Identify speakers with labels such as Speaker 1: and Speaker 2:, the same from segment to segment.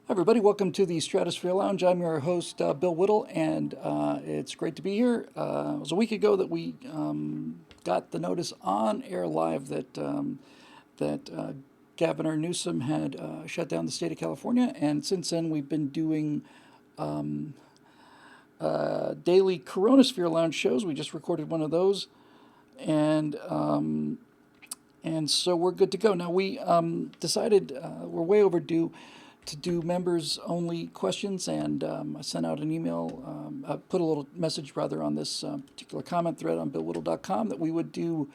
Speaker 1: Hi, everybody. Welcome to the Stratosphere Lounge. I'm your host, Bill Whittle, and it's great to be here. It was a week ago that we got the notice on air live that Governor Newsom had shut down the state of California, and since then we've been doing daily Coronasphere Lounge shows. We just recorded one of those, and and so we're good to go. Now we decided we're way overdue to do members only questions, and I sent out an email, I put a little message rather on this particular comment thread on billwhittle.com that we would do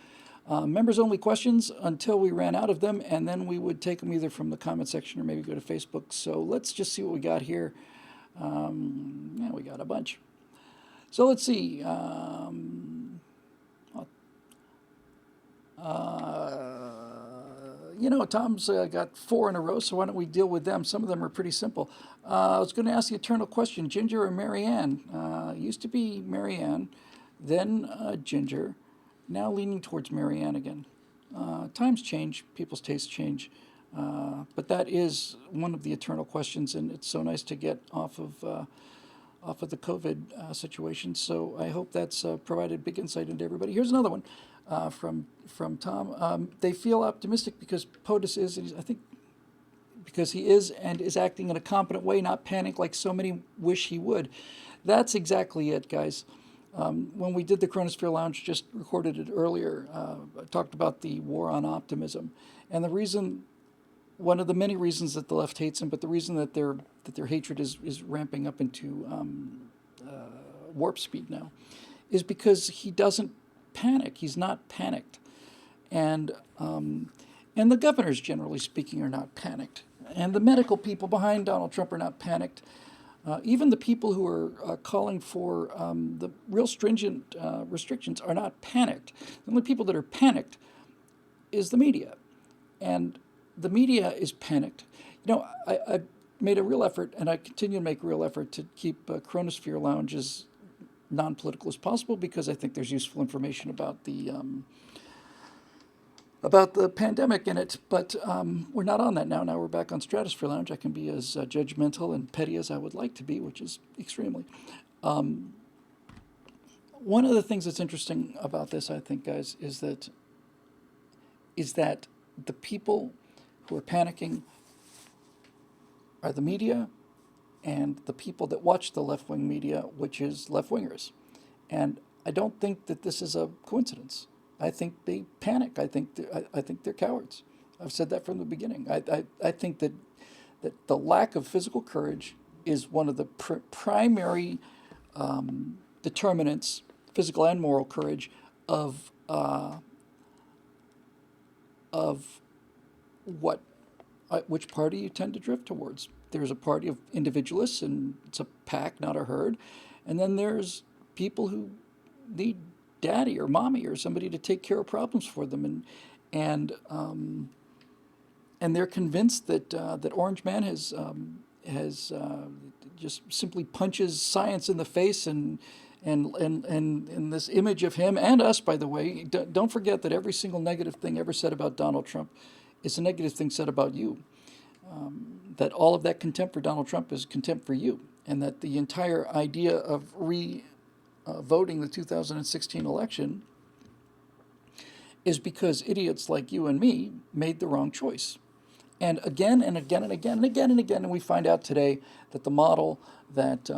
Speaker 1: members only questions until we ran out of them, and then we would take them either from the comment section or maybe go to Facebook. So let's just see what we got here. Yeah, we got a bunch. So let's see. Tom's got four in a row, so why don't we deal with them? Some of them are pretty simple. I was going to ask the eternal question, Ginger or Marianne? Used to be Marianne, then Ginger, now leaning towards Marianne again. Times change, people's tastes change, but that is one of the eternal questions, and it's so nice to get off of the COVID situation. So I hope that's provided big insight into everybody. Here's another one from Tom. They feel optimistic because POTUS is, I think, because he is and is acting in a competent way, not panic like so many wish he would. That's exactly it, guys. When we did the Chronosphere Lounge, just recorded it earlier, I talked about the war on optimism, and the reason, one of the many reasons that the left hates him, but the reason that their hatred is ramping up into warp speed now, is because he doesn't panic. He's not panicked, and the governors, generally speaking, are not panicked, and the medical people behind Donald Trump are not panicked. Even the people who are calling for the real stringent restrictions are not panicked. The only people that are panicked is the media, and the media is panicked. I made a real effort, and I continue to make a real effort to keep Chronosphere Lounge as non-political as possible, because I think there's useful information about the pandemic in it. But we're not on that now. Now we're back on Stratosphere Lounge. I can be as judgmental and petty as I would like to be, which is extremely. One of the things that's interesting about this, I think, guys, is that the people who are panicking are the media and the people that watch the left-wing media, which is left-wingers. And I don't think that this is a coincidence. I think they panic. I think they're cowards. I've said that from the beginning. I think that the lack of physical courage is one of the primary determinants, physical and moral courage, of what which party you tend to drift towards. There's a party of individualists, and it's a pack, not a herd. And then there's people who need daddy or mommy or somebody to take care of problems for them, and they're convinced that Orange Man has just simply punches science in the face, and this image of him and us, by the way. Don't forget that every single negative thing ever said about Donald Trump is a negative thing said about you. That all of that contempt for Donald Trump is contempt for you, and that the entire idea of voting the 2016 election is because idiots like you and me made the wrong choice. And again and again and again and again and again, and we find out today that the model that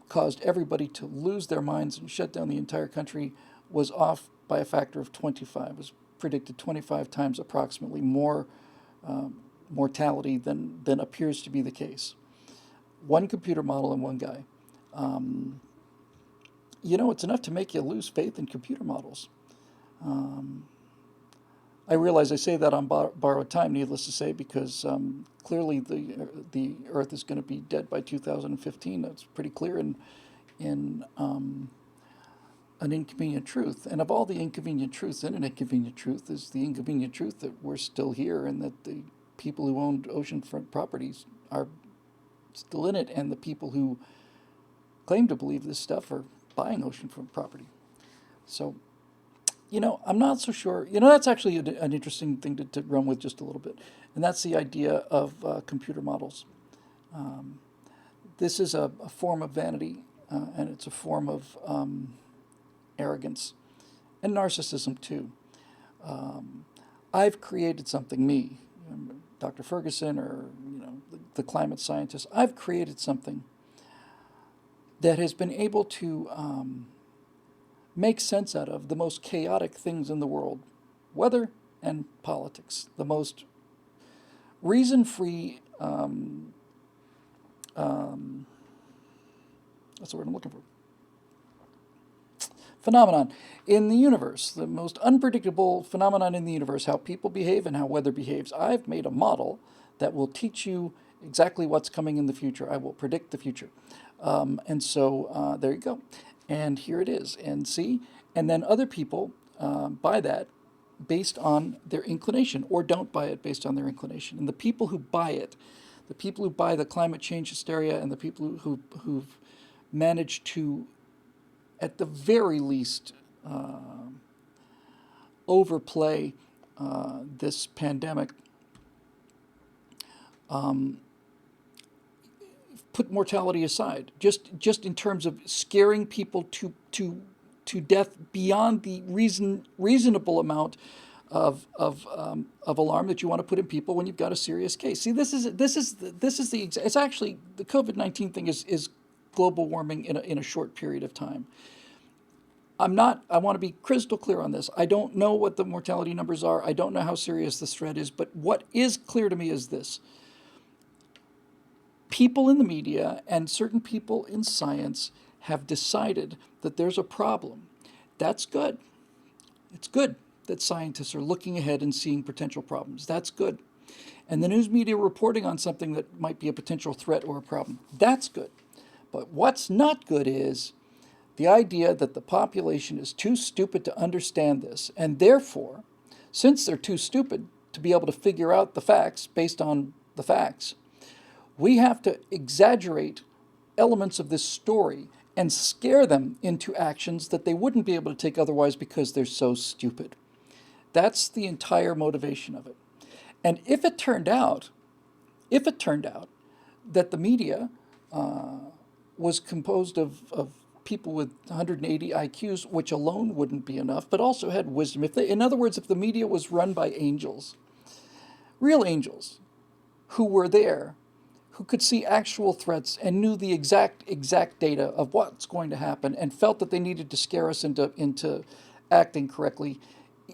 Speaker 1: caused everybody to lose their minds and shut down the entire country was off by a factor of 25. It was predicted 25 times approximately more mortality than appears to be the case. One computer model and one guy. It's enough to make you lose faith in computer models. I realize I say that on borrowed time, needless to say, because clearly the Earth is going to be dead by 2015. That's pretty clear in an inconvenient truth. And of all the inconvenient truths in an inconvenient truth is the inconvenient truth that we're still here, and that the people who owned oceanfront properties are still in it, and the people who claim to believe this stuff are buying oceanfront property. So, I'm not so sure. That's actually an interesting thing to run with just a little bit, and that's the idea of computer models. This is a form of vanity, and it's a form of arrogance and narcissism too. I've created something, me, Dr. Ferguson, or the climate scientist. I've created something that has been able to make sense out of the most chaotic things in the world, weather and politics, the most reason-free. That's the word I'm looking for. Phenomenon in the universe, the most unpredictable phenomenon in the universe, how people behave and how weather behaves. I've made a model that will teach you exactly what's coming in the future. I will predict the future. And so there you go. And here it is. And see, and then other people buy that based on their inclination, or don't buy it based on their inclination. And the people who buy it, the people who buy the climate change hysteria, and the people who've managed to, at the very least, overplay this pandemic, put mortality aside, just in terms of scaring people to death beyond the reasonable amount of alarm that you want to put in people when you've got a serious case. See, this is it's actually, the COVID-19 thing is global warming in a short period of time. I want to be crystal clear on this. I don't know what the mortality numbers are. I don't know how serious this threat is, but what is clear to me is this. People in the media and certain people in science have decided that there's a problem. That's good. It's good that scientists are looking ahead and seeing potential problems. That's good. And the news media reporting on something that might be a potential threat or a problem. That's good. But what's not good is the idea that the population is too stupid to understand this, and therefore, since they're too stupid to be able to figure out the facts based on the facts, we have to exaggerate elements of this story and scare them into actions that they wouldn't be able to take otherwise because they're so stupid. That's the entire motivation of it. And if it turned out that the media was composed of people with 180 IQs, which alone wouldn't be enough, but also had wisdom. In other words, if the media was run by angels, real angels, who were there, who could see actual threats and knew the exact data of what's going to happen, and felt that they needed to scare us into acting correctly,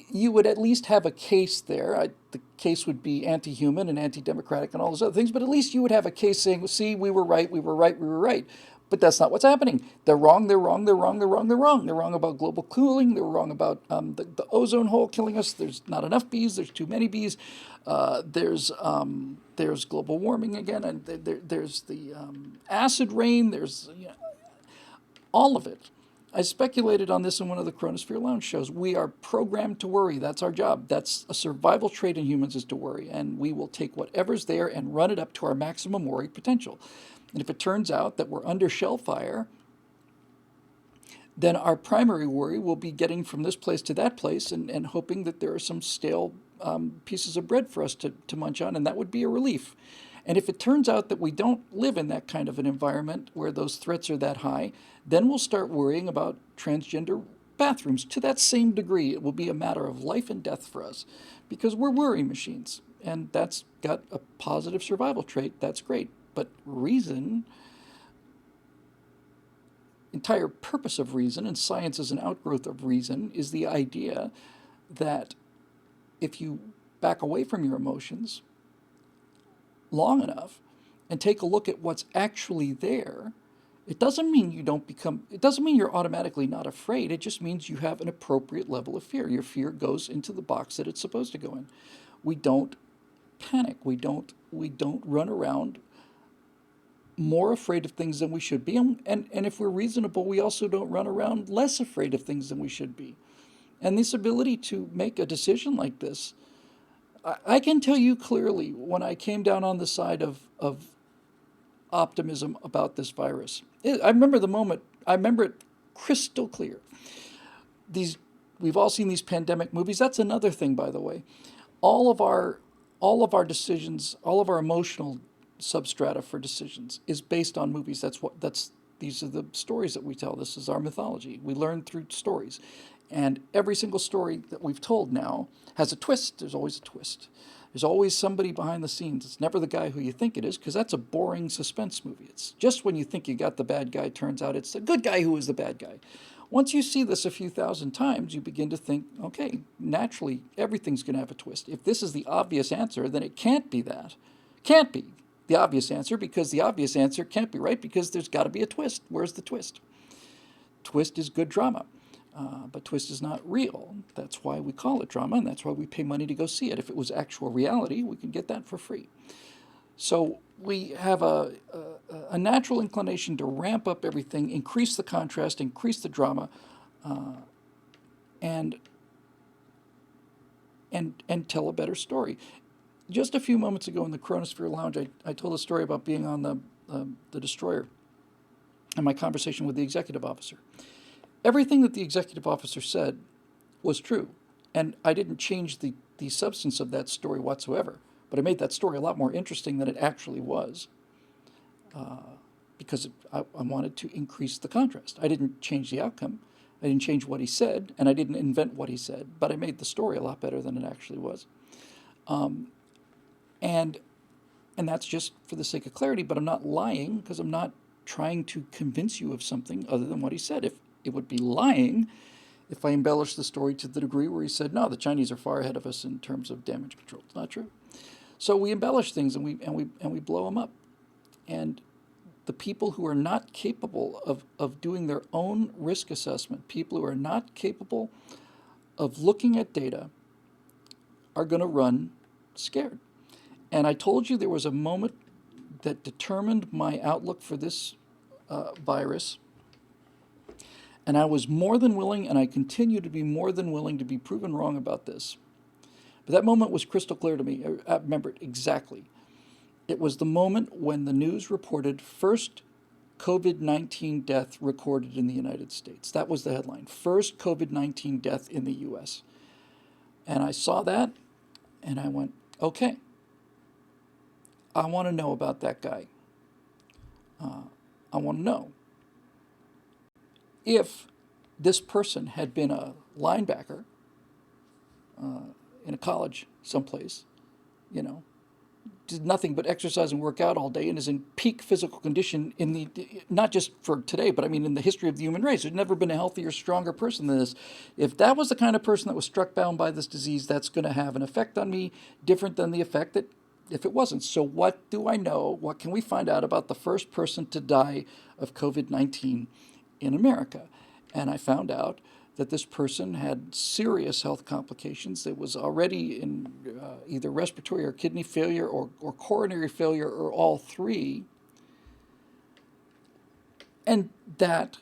Speaker 1: you would at least have a case there. The case would be anti-human and anti-democratic and all those other things, but at least you would have a case saying, see, we were right, we were right, we were right. But that's not what's happening. They're wrong, they're wrong, they're wrong, they're wrong, they're wrong. They're wrong about global cooling. They're wrong about the ozone hole killing us. There's not enough bees. There's too many bees. There's global warming again. And there's the acid rain. There's all of it. I speculated on this in one of the Chronosphere Lounge shows. We are programmed to worry. That's our job. That's a survival trait in humans, is to worry. And we will take whatever's there and run it up to our maximum worry potential. And if it turns out that we're under shell fire, then our primary worry will be getting from this place to that place and hoping that there are some stale pieces of bread for us to munch on, and that would be a relief. And if it turns out that we don't live in that kind of an environment where those threats are that high, then we'll start worrying about transgender bathrooms to that same degree. It will be a matter of life and death for us because we're worry machines, and that's got a positive survival trait. That's great. But reason, entire purpose of reason, and science is an outgrowth of reason, is the idea that if you back away from your emotions long enough and take a look at what's actually there, it doesn't mean you're automatically not afraid. It just means you have an appropriate level of fear. Your fear goes into the box that it's supposed to go in. We don't panic. We don't run around more afraid of things than we should be. And if we're reasonable, we also don't run around less afraid of things than we should be. And this ability to make a decision like this, I can tell you clearly when I came down on the side of optimism about this virus. I remember the moment, I remember it crystal clear. We've all seen these pandemic movies. That's another thing, by the way. All of our decisions, all of our emotional substrata for decisions is based on movies. These are the stories that we tell. This is our mythology. We learn through stories. And every single story that we've told now has a twist. There's always a twist. There's always somebody behind the scenes. It's never the guy who you think it is, because that's a boring suspense movie. It's just when you think you got the bad guy, turns out it's the good guy who is the bad guy. Once you see this a few thousand times, you begin to think, okay, naturally, everything's going to have a twist. If this is the obvious answer, then it can't be that. Can't be the obvious answer, because the obvious answer can't be right, because there's got to be a twist. Where's the twist? Twist is good drama. But twist is not real. That's why we call it drama, and that's why we pay money to go see it. If it was actual reality, we could get that for free. So we have a natural inclination to ramp up everything, increase the contrast, increase the drama, and tell a better story. Just a few moments ago in the Chronosphere Lounge, I told a story about being on the destroyer and my conversation with the executive officer. Everything that the executive officer said was true, and I didn't change the substance of that story whatsoever, but I made that story a lot more interesting than it actually was, because I wanted to increase the contrast. I didn't change the outcome, I didn't change what he said, and I didn't invent what he said, but I made the story a lot better than it actually was. And that's just for the sake of clarity, but I'm not lying, because I'm not trying to convince you of something other than what he said. If it would be lying if I embellished the story to the degree where he said, no, the Chinese are far ahead of us in terms of damage control. It's not true. So we embellish things, and we blow them up. And the people who are not capable of doing their own risk assessment, people who are not capable of looking at data, are going to run scared. And I told you there was a moment that determined my outlook for this virus. And I was more than willing, and I continue to be more than willing, to be proven wrong about this. But that moment was crystal clear to me. I remember it exactly. It was the moment when the news reported first COVID-19 death recorded in the United States. That was the headline. First COVID-19 death in the U.S. And I saw that, and I went, okay, I want to know about that guy. I want to know. If this person had been a linebacker in a college someplace, did nothing but exercise and work out all day, and is in peak physical condition not just for today, but I mean in the history of the human race. There's never been a healthier, stronger person than this. If that was the kind of person that was struck down by this disease, that's going to have an effect on me different than the effect that if it wasn't. So what do I know? What can we find out about the first person to die of COVID-19 in America? And I found out that this person had serious health complications. It was already in either respiratory or kidney failure or coronary failure or all three. And that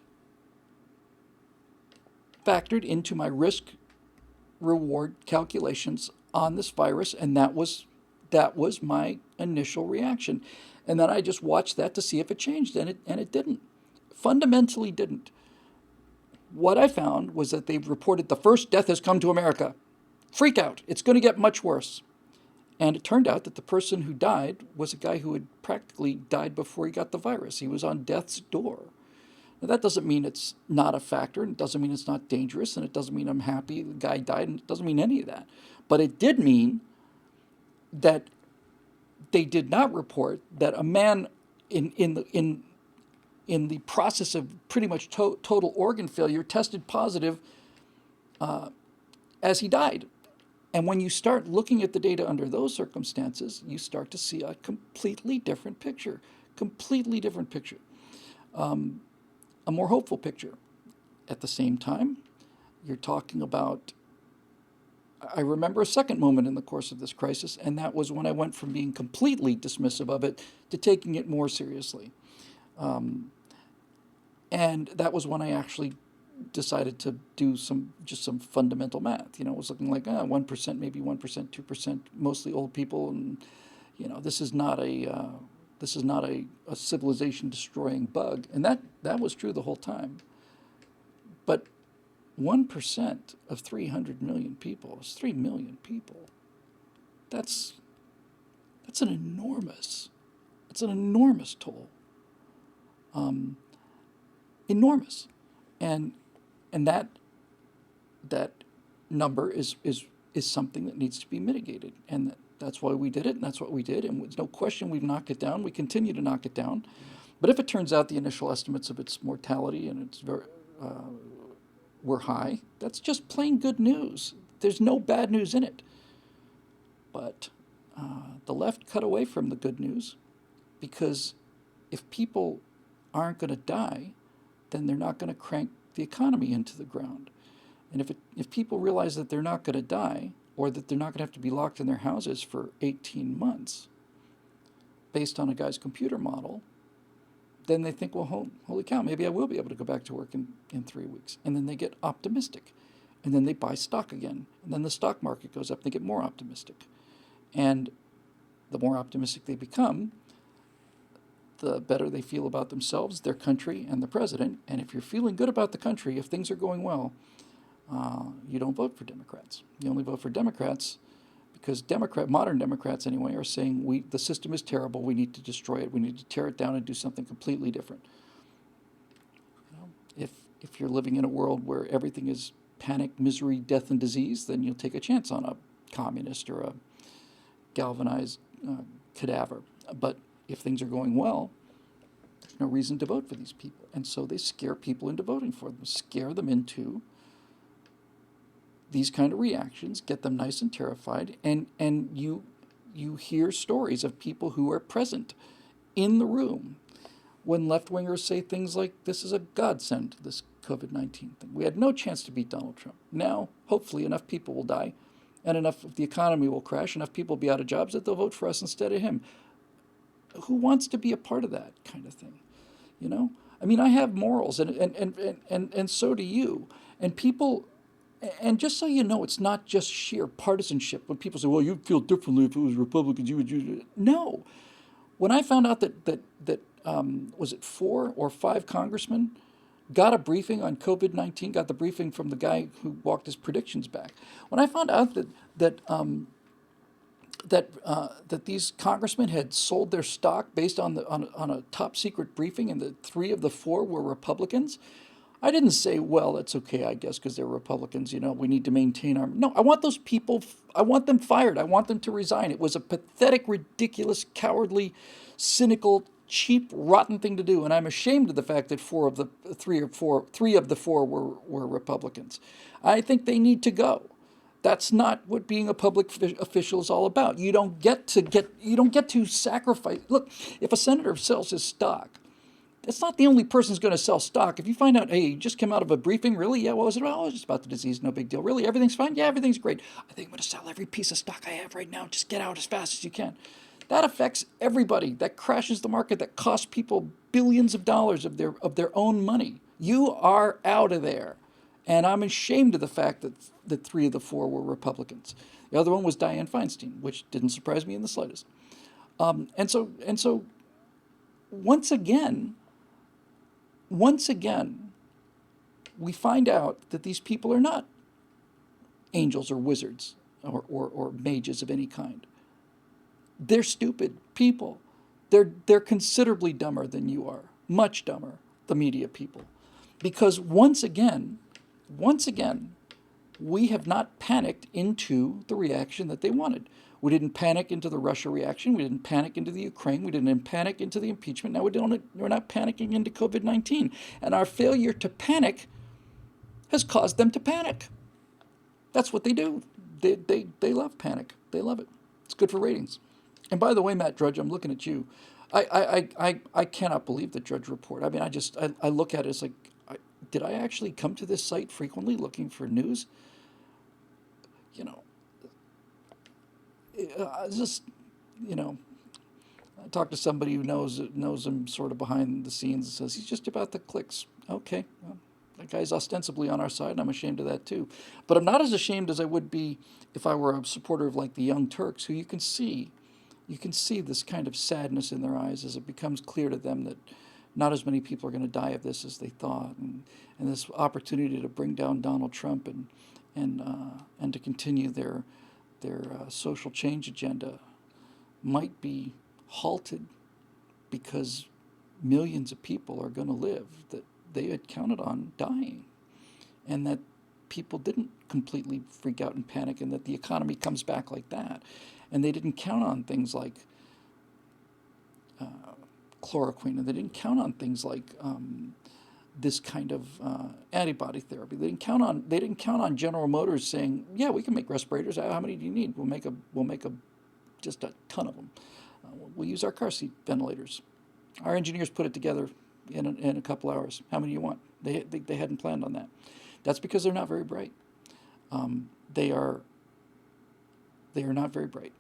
Speaker 1: factored into my risk-reward calculations on this virus, and that was my initial reaction. And then I just watched that to see if it changed, and it didn't. Fundamentally didn't. What I found was that they've reported the first death has come to America. Freak out. It's going to get much worse. And it turned out that the person who died was a guy who had practically died before he got the virus. He was on death's door. Now, that doesn't mean it's not a factor, and it doesn't mean it's not dangerous, and it doesn't mean I'm happy the guy died, and it doesn't mean any of that. But it did mean that they did not report that a man in the process of pretty much total organ failure tested positive as he died. And when you start looking at the data under those circumstances, you start to see a completely different picture. A more hopeful picture. At the same time, you're talking about, I remember a second moment in the course of this crisis, and that was when I went from being completely dismissive of it to taking it more seriously. And that was when I actually decided to do some fundamental math. It was looking like 1%, maybe 1%, 2%, mostly old people, and this is not a civilization destroying bug, and that was true the whole time. But 1% of 300 million people is 3 million people. That's an enormous It's an enormous toll, enormous, and that number is something that needs to be mitigated, and that's why we did it, and that's what we did, and there's no question we've knocked it down. We continue to knock it down, but if it turns out the initial estimates of its mortality and its were high, that's just plain good news. There's no bad news in it. But the left cut away from the good news because if people aren't going to die, then they're not going to crank the economy into the ground. And if people realize that they're not going to die, or that they're not going to have to be locked in their houses for 18 months based on a guy's computer model, then they think, well, holy cow, maybe I will be able to go back to work in 3 weeks. And then they get optimistic. And then they buy stock again. And then the stock market goes up and they get more optimistic. And the more optimistic they become, the better they feel about themselves, their country, and the president. And if you're feeling good about the country, if things are going well, you don't vote for Democrats. You only vote for Democrats because modern Democrats anyway, are saying the system is terrible, we need to destroy it, we need to tear it down and do something completely different. You know, if you're living in a world where everything is panic, misery, death, and disease, then you'll take a chance on a communist or a galvanized cadaver. But if things are going well, there's no reason to vote for these people. And so they scare people into voting for them, scare them into these kind of reactions, get them nice and terrified, and you hear stories of people who are present in the room when left-wingers say things like, this is a godsend, this COVID-19 thing. We had no chance to beat Donald Trump. Now, hopefully, enough people will die, and enough of the economy will crash, enough people will be out of jobs that they'll vote for us instead of him. Who wants to be a part of that kind of thing? You know? I mean, I have morals, and so do you. And people... And just so you know, it's not just sheer partisanship. When people say, well, you'd feel differently if it was Republicans, you would use it. No. When I found out that was it 4 or 5 congressmen got a briefing on COVID-19, got the briefing from the guy who walked his predictions back. When I found out that these congressmen had sold their stock based on a top secret briefing, and that 3 of the 4 were Republicans, I didn't say, well, that's okay, I guess, because they're Republicans, you know, we need to maintain our... No, I want those people, I want them fired. I want them to resign. It was a pathetic, ridiculous, cowardly, cynical, cheap, rotten thing to do. And I'm ashamed of the fact that 3 of the 4 were Republicans. I think they need to go. That's not what being a public official is all about. You don't get to sacrifice... Look, if a senator sells his stock, it's not the only person who's going to sell stock. If you find out, hey, you just came out of a briefing, really? Yeah, what was it about? Oh, it was just about the disease, no big deal. Really, everything's fine? Yeah, everything's great. I think I'm going to sell every piece of stock I have right now. Just get out as fast as you can. That affects everybody. That crashes the market. That costs people billions of dollars of their own money. You are out of there. And I'm ashamed of the fact that 3 of the 4 were Republicans. The other one was Dianne Feinstein, which didn't surprise me in the slightest. And so once again, we find out that these people are not angels or wizards or mages of any kind. They're stupid people. They're considerably dumber than you are, much dumber, the media people. Because once again, we have not panicked into the reaction that they wanted. We didn't panic into the Russia reaction. We didn't panic into the Ukraine. We didn't panic into the impeachment. Now we're not panicking into COVID-19. And our failure to panic has caused them to panic. That's what they do. They love panic. They love it. It's good for ratings. And by the way, Matt Drudge, I'm looking at you. I cannot believe the Drudge Report. I mean, I look at it as like, did I actually come to this site frequently looking for news? You know, just, you know, I talked to somebody who knows him sort of behind the scenes and says, he's just about the clicks. Okay, well, that guy's ostensibly on our side, and I'm ashamed of that too. But I'm not as ashamed as I would be if I were a supporter of like the Young Turks, who you can see this kind of sadness in their eyes as it becomes clear to them that not as many people are going to die of this as they thought, and this opportunity to bring down Donald Trump and to continue their social change agenda might be halted because millions of people are going to live that they had counted on dying, and that people didn't completely freak out and panic, and that the economy comes back like that. And they didn't count on things like chloroquine, and they didn't count on things like this kind of antibody therapy. They didn't count on General Motors saying, "Yeah, we can make respirators. How many do you need? We'll make just a ton of them. We'll use our car seat ventilators. Our engineers put it together in a couple hours. How many do you want?" They hadn't planned on that. That's because they're not very bright. They are not very bright.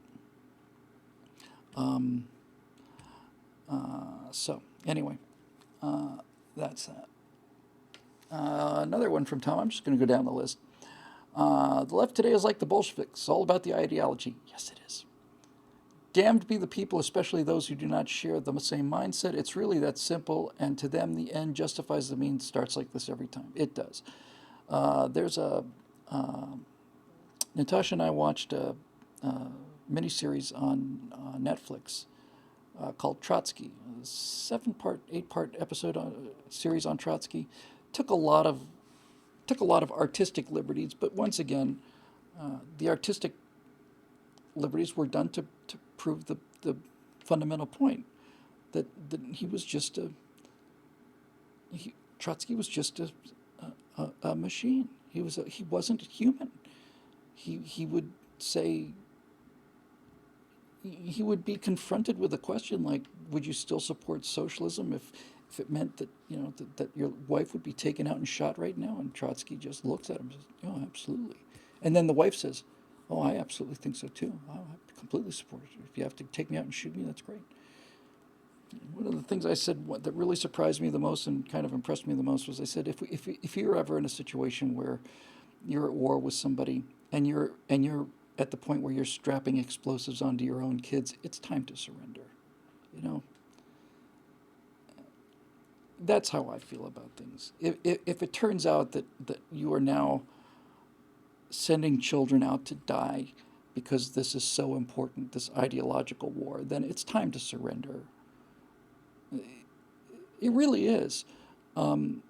Speaker 1: So anyway, that's that. Another one from Tom. I'm just going to go down the list. The left today is like the Bolsheviks. It's all about the ideology. Yes, it is. Damned be the people, especially those who do not share the same mindset. It's really that simple, and to them, the end justifies the means. Starts like this every time. It does. There's a Natasha and I watched a miniseries on Netflix called Trotsky, a 7-part, 8-part episode series on Trotsky. Took a lot of artistic liberties, but once again, the artistic liberties were done to prove the fundamental point that he was just Trotsky was just a machine. He wasn't human. He would say, he would be confronted with a question like, would you still support socialism if it meant that that your wife would be taken out and shot right now? And Trotsky just looks at him and says, "Oh, absolutely." And then the wife says, "Oh, I absolutely think so too. I completely support it. If you have to take me out and shoot me, that's great." One of the things I said that really surprised me the most and kind of impressed me the most was, I said, if you're ever in a situation where you're at war with somebody and you're at the point where you're strapping explosives onto your own kids, it's time to surrender. That's how I feel about things. If it turns out that you are now sending children out to die because this is so important, this ideological war, then it's time to surrender. It really is. And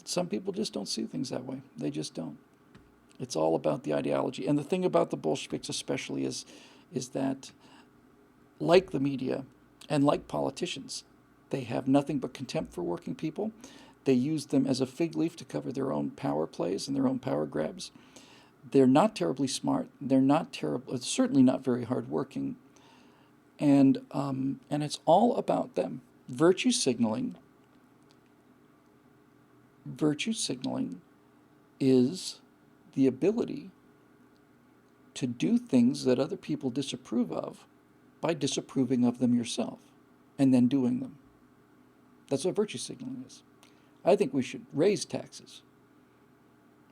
Speaker 1: some people just don't see things that way. They just don't. It's all about the ideology. And the thing about the Bolsheviks especially is that, like the media and like politicians, they have nothing but contempt for working people. They use them as a fig leaf to cover their own power plays and their own power grabs. They're not terribly smart. They're not certainly not very hardworking. And it's all about them. Virtue signaling is the ability to do things that other people disapprove of by disapproving of them yourself and then doing them. That's what virtue signaling is. I think we should raise taxes.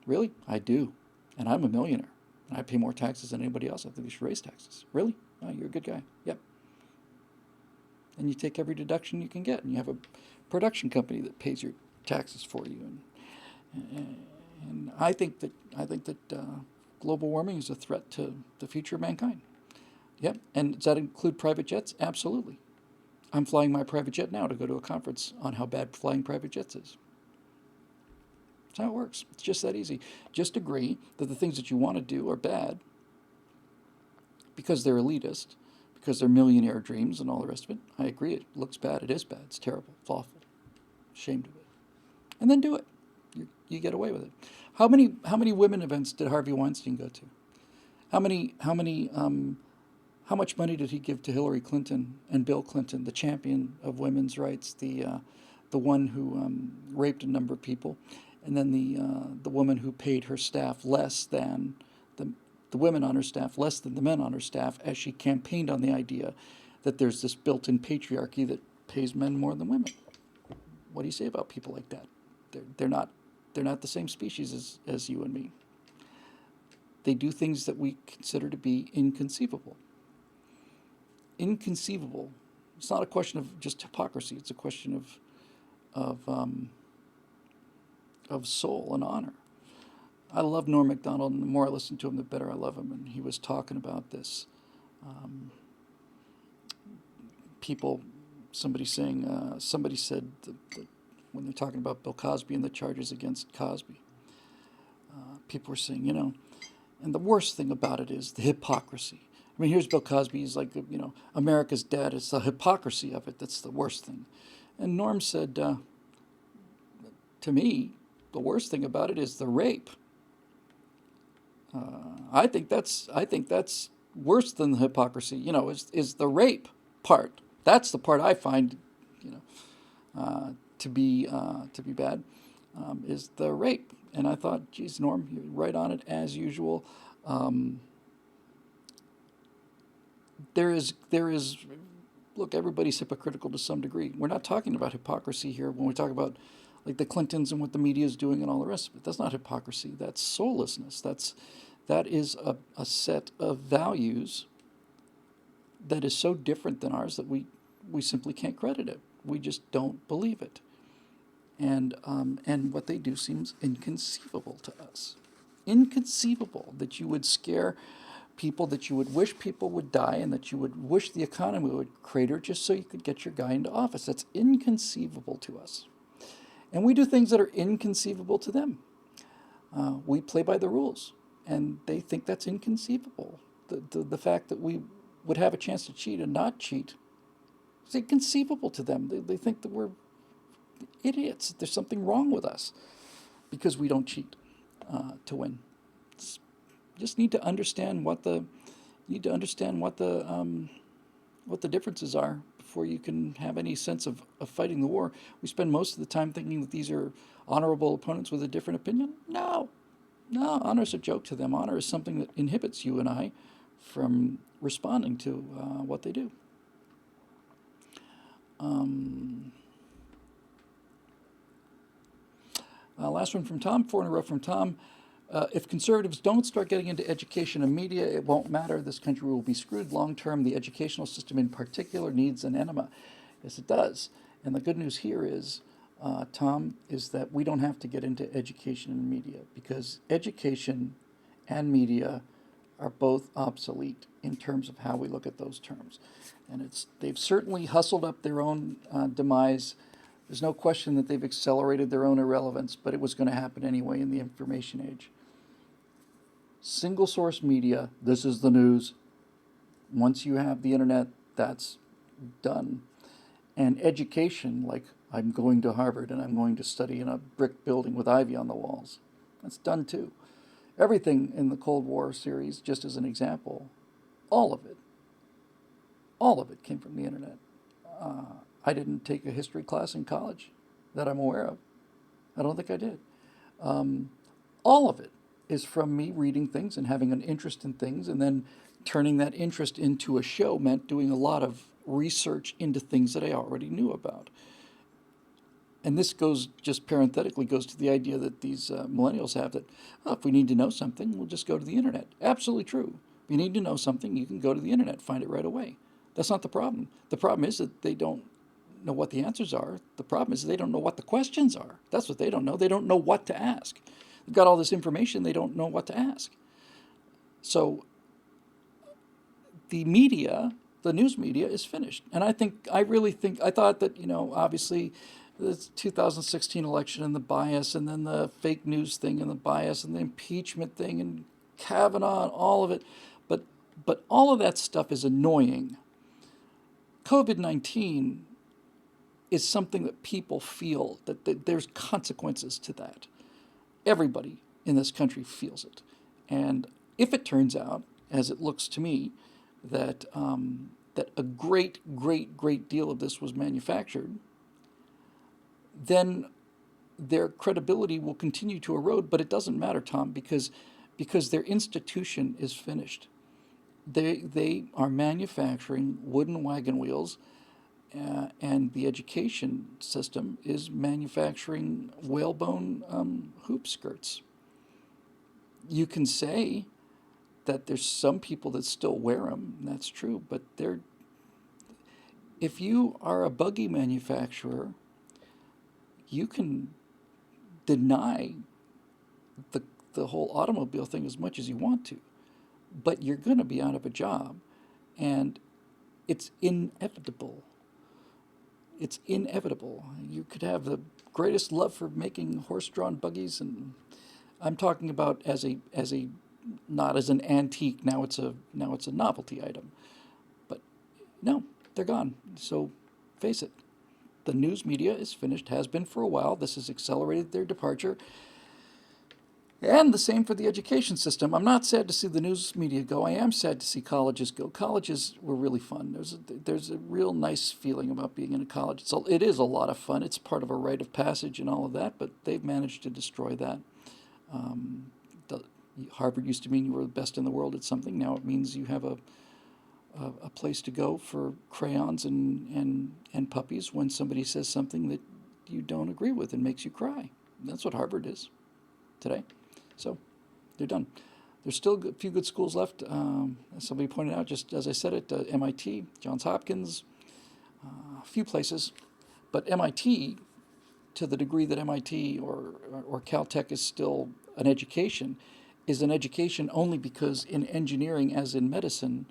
Speaker 1: Really? I do. And I'm a millionaire. And I pay more taxes than anybody else. I think we should raise taxes. Really? Oh, you're a good guy. Yep. And you take every deduction you can get, and you have a production company that pays your taxes for you. And I think that global warming is a threat to the future of mankind. Yep. And does that include private jets? Absolutely. I'm flying my private jet now to go to a conference on how bad flying private jets is. That's how it works. It's just that easy. Just agree that the things that you want to do are bad because they're elitist, because they're millionaire dreams and all the rest of it. I agree. It looks bad. It is bad. It's terrible. It's awful. Ashamed of it. And then do it. You get away with it. How many women events did Harvey Weinstein go to? How much money did he give to Hillary Clinton and Bill Clinton, the champion of women's rights, the one who raped a number of people, and then the woman who paid her staff less than the women on her staff, less than the men on her staff, as she campaigned on the idea that there's this built-in patriarchy that pays men more than women? What do you say about people like that? They're not the same species as you and me. They do things that we consider to be inconceivable. Inconceivable. It's not a question of just hypocrisy. It's a question of soul and honor. I love Norm Macdonald, and the more I listen to him, the better I love him. And he was talking about this. People somebody saying, somebody said that when they're talking about Bill Cosby and the charges against Cosby, people were saying, and the worst thing about it is the hypocrisy. I mean, here's Bill Cosby. He's like, America's dad. It's the hypocrisy of it that's the worst thing. And Norm said, to me, the worst thing about it is the rape. I think that's worse than the hypocrisy. Is the rape part. That's the part I find, to be bad, is the rape. And I thought, geez, Norm, you're right on it as usual. There is, look, everybody's hypocritical to some degree. We're not talking about hypocrisy here when we talk about like the Clintons and what the media is doing and all the rest of it. That's not hypocrisy. That's soullessness. That is a set of values that is so different than ours that we simply can't credit it. We just don't believe it. And what they do seems inconceivable to us. Inconceivable that you would scare people, that you would wish people would die, and that you would wish the economy would crater just so you could get your guy into office. That's inconceivable to us. And we do things that are inconceivable to them. We play by the rules, and they think that's inconceivable. The fact that we would have a chance to cheat and not cheat is inconceivable to them. They think that we're idiots. There's something wrong with us because we don't cheat to win. Just need to understand what the differences are before you can have any sense of fighting the war. We spend most of the time thinking that these are honorable opponents with a different opinion. No, honor is a joke to them. Honor is something that inhibits you and I from responding to what they do. Last one from Tom, 4 in a row from Tom. If conservatives don't start getting into education and media, it won't matter. This country will be screwed long term. The educational system in particular needs an enema. Yes, it does. And the good news here is, Tom, is that we don't have to get into education and media because education and media are both obsolete in terms of how we look at those terms. And they've certainly hustled up their own demise. There's no question that they've accelerated their own irrelevance, but it was going to happen anyway in the information age. Single source media, this is the news. Once you have the internet, that's done. And education, like I'm going to Harvard and I'm going to study in a brick building with ivy on the walls, that's done too. Everything in the Cold War series, just as an example, all of it came from the internet. I didn't take a history class in college that I'm aware of. I don't think I did. All of it is from me reading things and having an interest in things, and then turning that interest into a show meant doing a lot of research into things that I already knew about. And this goes, just parenthetically, goes to the idea that these millennials have that, if we need to know something, we'll just go to the internet. Absolutely true. If you need to know something, you can go to the internet, find it right away. That's not the problem. The problem is that they don't know what the answers are. The problem is they don't know what the questions are. That's what they don't know. They don't know what to ask. They've got all this information, they don't know what to ask. So the media, the news media, is finished. And I thought that, obviously the 2016 election and the bias, and then the fake news thing and the bias, and the impeachment thing, and Kavanaugh, and all of it. But all of that stuff is annoying. COVID-19 is something that people feel, that there's consequences to that. Everybody in this country feels it. And if it turns out, as it looks to me, that a great deal of this was manufactured, then their credibility will continue to erode. But it doesn't matter, Tom, because their institution is finished. They are manufacturing wooden wagon wheels, and the education system is manufacturing whalebone hoop skirts. You can say that there's some people that still wear them, and that's true, but if you are a buggy manufacturer, you can deny the whole automobile thing as much as you want to, but you're going to be out of a job, and it's inevitable. it's inevitable. You could have the greatest love for making horse-drawn buggies, and I'm talking about as a not as an antique. Now it's a novelty item, but no, they're gone. So face it, the news media is finished. Has been for a while. This has accelerated their departure. And the same for the education system. I'm not sad to see the news media go. I am sad to see colleges go. Colleges were really fun. There's a real nice feeling about being in a college. It is a lot of fun. It's part of a rite of passage and all of that, but they've managed to destroy that. Um, the, Harvard used to mean you were the best in the world at something. Now it means you have a place to go for crayons and puppies when somebody says something that you don't agree with and makes you cry. That's what Harvard is today. So they're done. There's still a few good schools left. As somebody pointed out, just as I said it, MIT, Johns Hopkins, a few places. But MIT, to the degree that MIT or Caltech is still an education, is an education only because in engineering, as in medicine,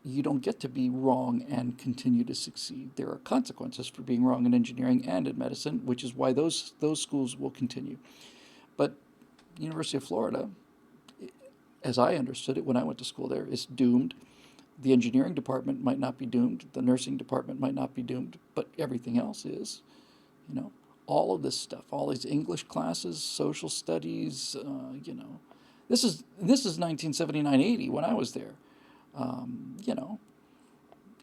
Speaker 1: you don't get to be wrong and continue to succeed. There are consequences for being wrong in engineering and in medicine, which is why those schools will continue. But University of Florida, as I understood it when I went to school there, is doomed. The engineering department might not be doomed. The nursing department might not be doomed, but everything else is. You know, all of this stuff, all these English classes, social studies. This is 1979-80 when I was there. You know,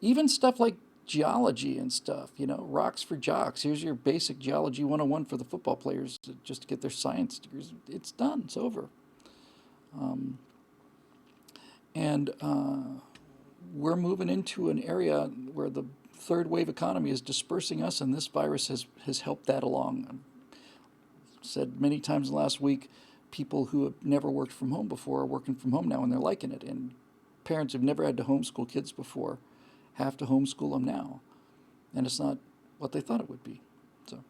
Speaker 1: even stuff like geology and stuff, rocks for jocks. Here's your basic geology 101 for the football players just to get their science degrees. It's done. It's over. And we're moving into an area where the third wave economy is dispersing us, and this virus has helped that along. I've said many times in the last week, people who have never worked from home before are working from home now, and they're liking it. And parents who've never had to homeschool kids before have to homeschool them now. And it's not what they thought it would be. So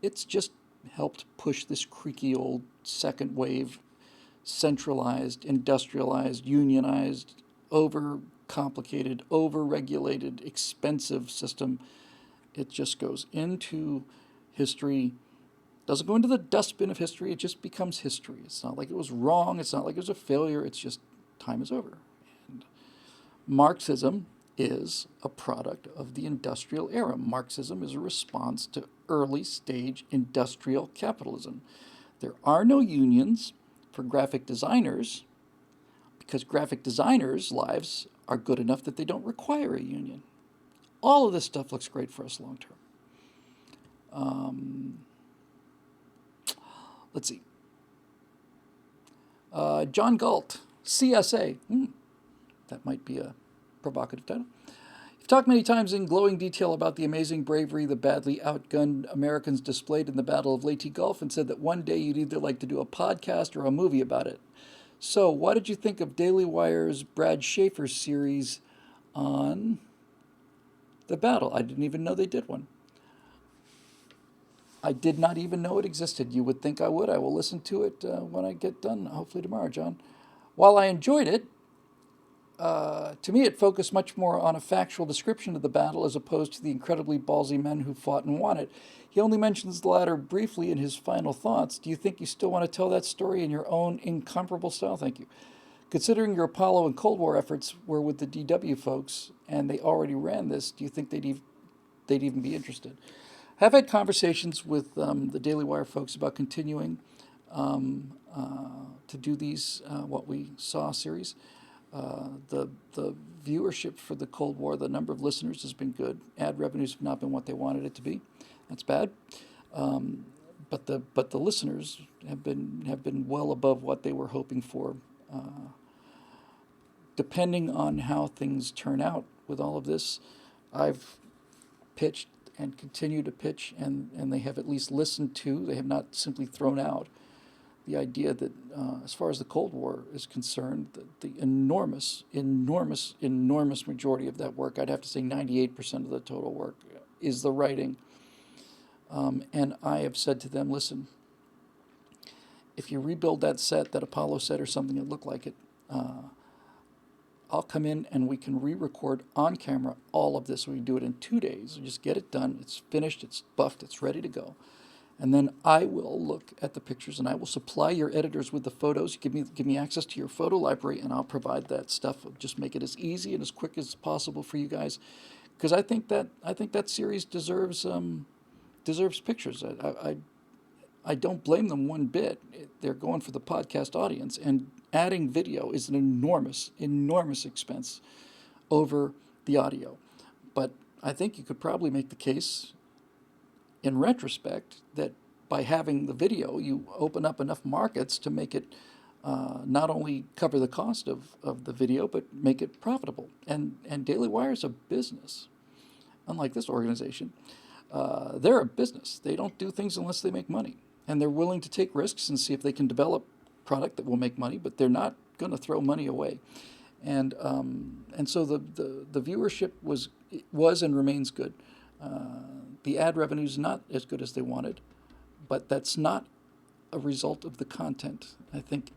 Speaker 1: it's just helped push this creaky old second wave, centralized, industrialized, unionized, over complicated, over regulated, expensive system. It just goes into history. Doesn't go into the dustbin of history. It just becomes history. It's not like it was wrong. It's not like it was a failure. It's just time is over. And Marxism is a product of the industrial era. Marxism is a response to early stage industrial capitalism. There are no unions for graphic designers because graphic designers' lives are good enough that they don't require a union. All of this stuff looks great for us long term. Let's see. John Galt, CSA. That might be a provocative title. You've talked many times in glowing detail about the amazing bravery the badly outgunned Americans displayed in the Battle of Leyte Gulf and said that one day you'd either like to do a podcast or a movie about it. So, what did you think of Daily Wire's Brad Schaefer series on the battle? I didn't even know they did one. I did not even know it existed. You would think I would. I will listen to it when I get done, hopefully tomorrow, John. While I enjoyed it, to me it focused much more on a factual description of the battle as opposed to the incredibly ballsy men who fought and won it. He only mentions the latter briefly in his final thoughts. Do you think you still want to tell that story in your own incomparable style? Thank you. Considering your Apollo and Cold War efforts were with the DW folks and they already ran this, do you think they'd even be interested? Have had conversations with the Daily Wire folks about continuing to do these What We Saw series. The viewership for the Cold War, the number of listeners has been good. Ad revenues have not been what they wanted it to be. That's bad. But the listeners have been well above what they were hoping for. Depending on how things turn out with all of this, I've pitched and continue to pitch, and they have at least listened to. They have not simply thrown out the idea that, as far as the Cold War is concerned, the enormous majority of that work, I'd have to say 98% of the total work, is the writing. And I have said to them, listen, if you rebuild that set, that Apollo set or something that looked like it, I'll come in and we can re-record on camera all of this. We can do it in 2 days. We just get it done. It's finished. It's buffed. It's ready to go. And then I will look at the pictures and I will supply your editors with the photos. Give me access to your photo library and I'll provide that stuff. I'll just make it as easy and as quick as possible for you guys, because I think that series deserves pictures. I don't blame them one bit. They're going for the podcast audience, and adding video is an enormous expense over the audio. But I think you could probably make the case, in retrospect, that by having the video, you open up enough markets to make it not only cover the cost of the video, but make it profitable. And Daily Wire is a business, unlike this organization. They're a business. They don't do things unless they make money. And they're willing to take risks and see if they can develop product that will make money, but they're not going to throw money away. And so the viewership was and remains good. The ad revenue is not as good as they wanted, but that's not a result of the content. I think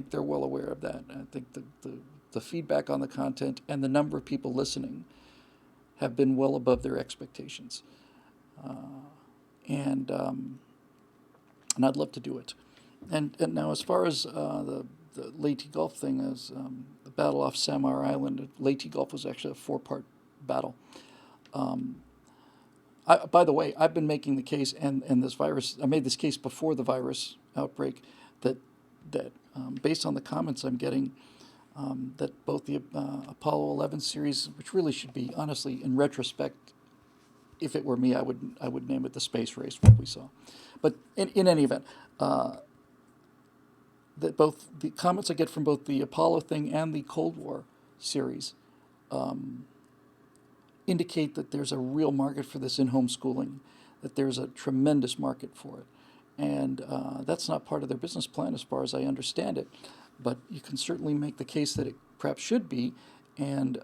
Speaker 1: they're well aware of that. I think the feedback on the content and the number of people listening have been well above their expectations. And I'd love to do it. And now, as far as the Leyte Gulf thing, as the battle off Samar Island, Leyte Gulf was actually a 4-part battle. By the way, I've been making the case, and this virus, I made this case before the virus outbreak, that based on the comments I'm getting, that both the Apollo 11 series, which really should be, honestly, in retrospect, if it were me, I would name it the space race, what we saw. But in any event, that both the comments I get from both the Apollo thing and the Cold War series indicate that there's a real market for this in homeschooling, that there's a tremendous market for it. And that's not part of their business plan as far as I understand it. But you can certainly make the case that it perhaps should be, and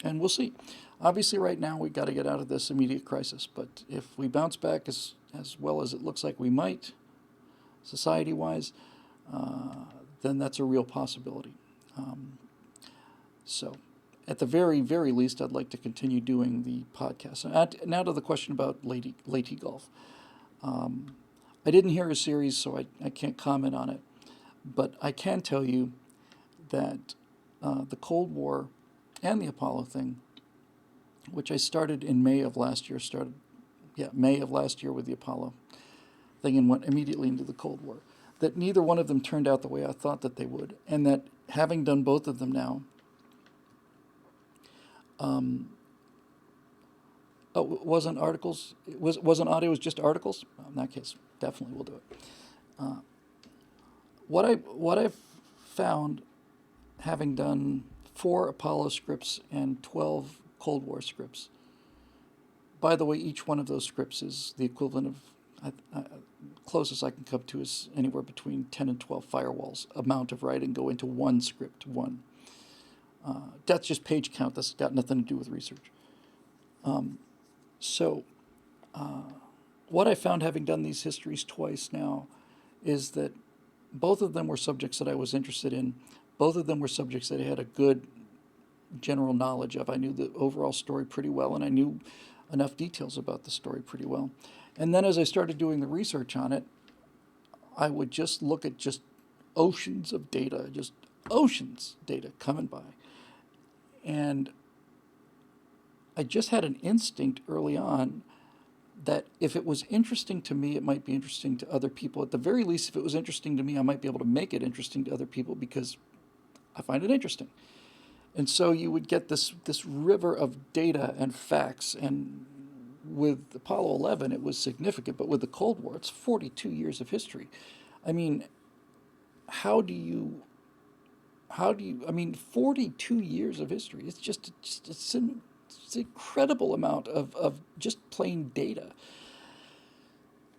Speaker 1: we'll see. Obviously, right now, we've got to get out of this immediate crisis. But if we bounce back as well as it looks like we might, society-wise, then that's a real possibility. So, at the very, very least, I'd like to continue doing the podcast. Now to the question about Leyte Gulf. I didn't hear a series, so I can't comment on it. But I can tell you that the Cold War and the Apollo thing, which I started in May of last year, May of last year with the Apollo thing, and went immediately into the Cold War, that neither one of them turned out the way I thought that they would, and that having done both of them now, wasn't articles? Wasn't audio? It was just articles. Well, in that case, definitely we'll do it. What I've found, having done 4 Apollo scripts and 12 Cold War scripts. By the way, each one of those scripts is the equivalent of, closest I can come to is anywhere between 10 and 12 firewalls amount of writing go into one script, one. That's just page count. That's got nothing to do with research. So what I found, having done these histories twice now, is that both of them were subjects that I was interested in. Both of them were subjects that I had a good general knowledge of. I knew the overall story pretty well, and I knew enough details about the story pretty well. And then as I started doing the research on it, I would just look at just oceans of data, just oceans of data coming by. And I just had an instinct early on that if it was interesting to me, it might be interesting to other people. At the very least, if it was interesting to me, I might be able to make it interesting to other people because I find it interesting. And so you would get this river of data and facts. And with Apollo 11, it was significant. But with the Cold War, it's 42 years of history. I mean, how do you, 42 years of history. It's an incredible amount of just plain data.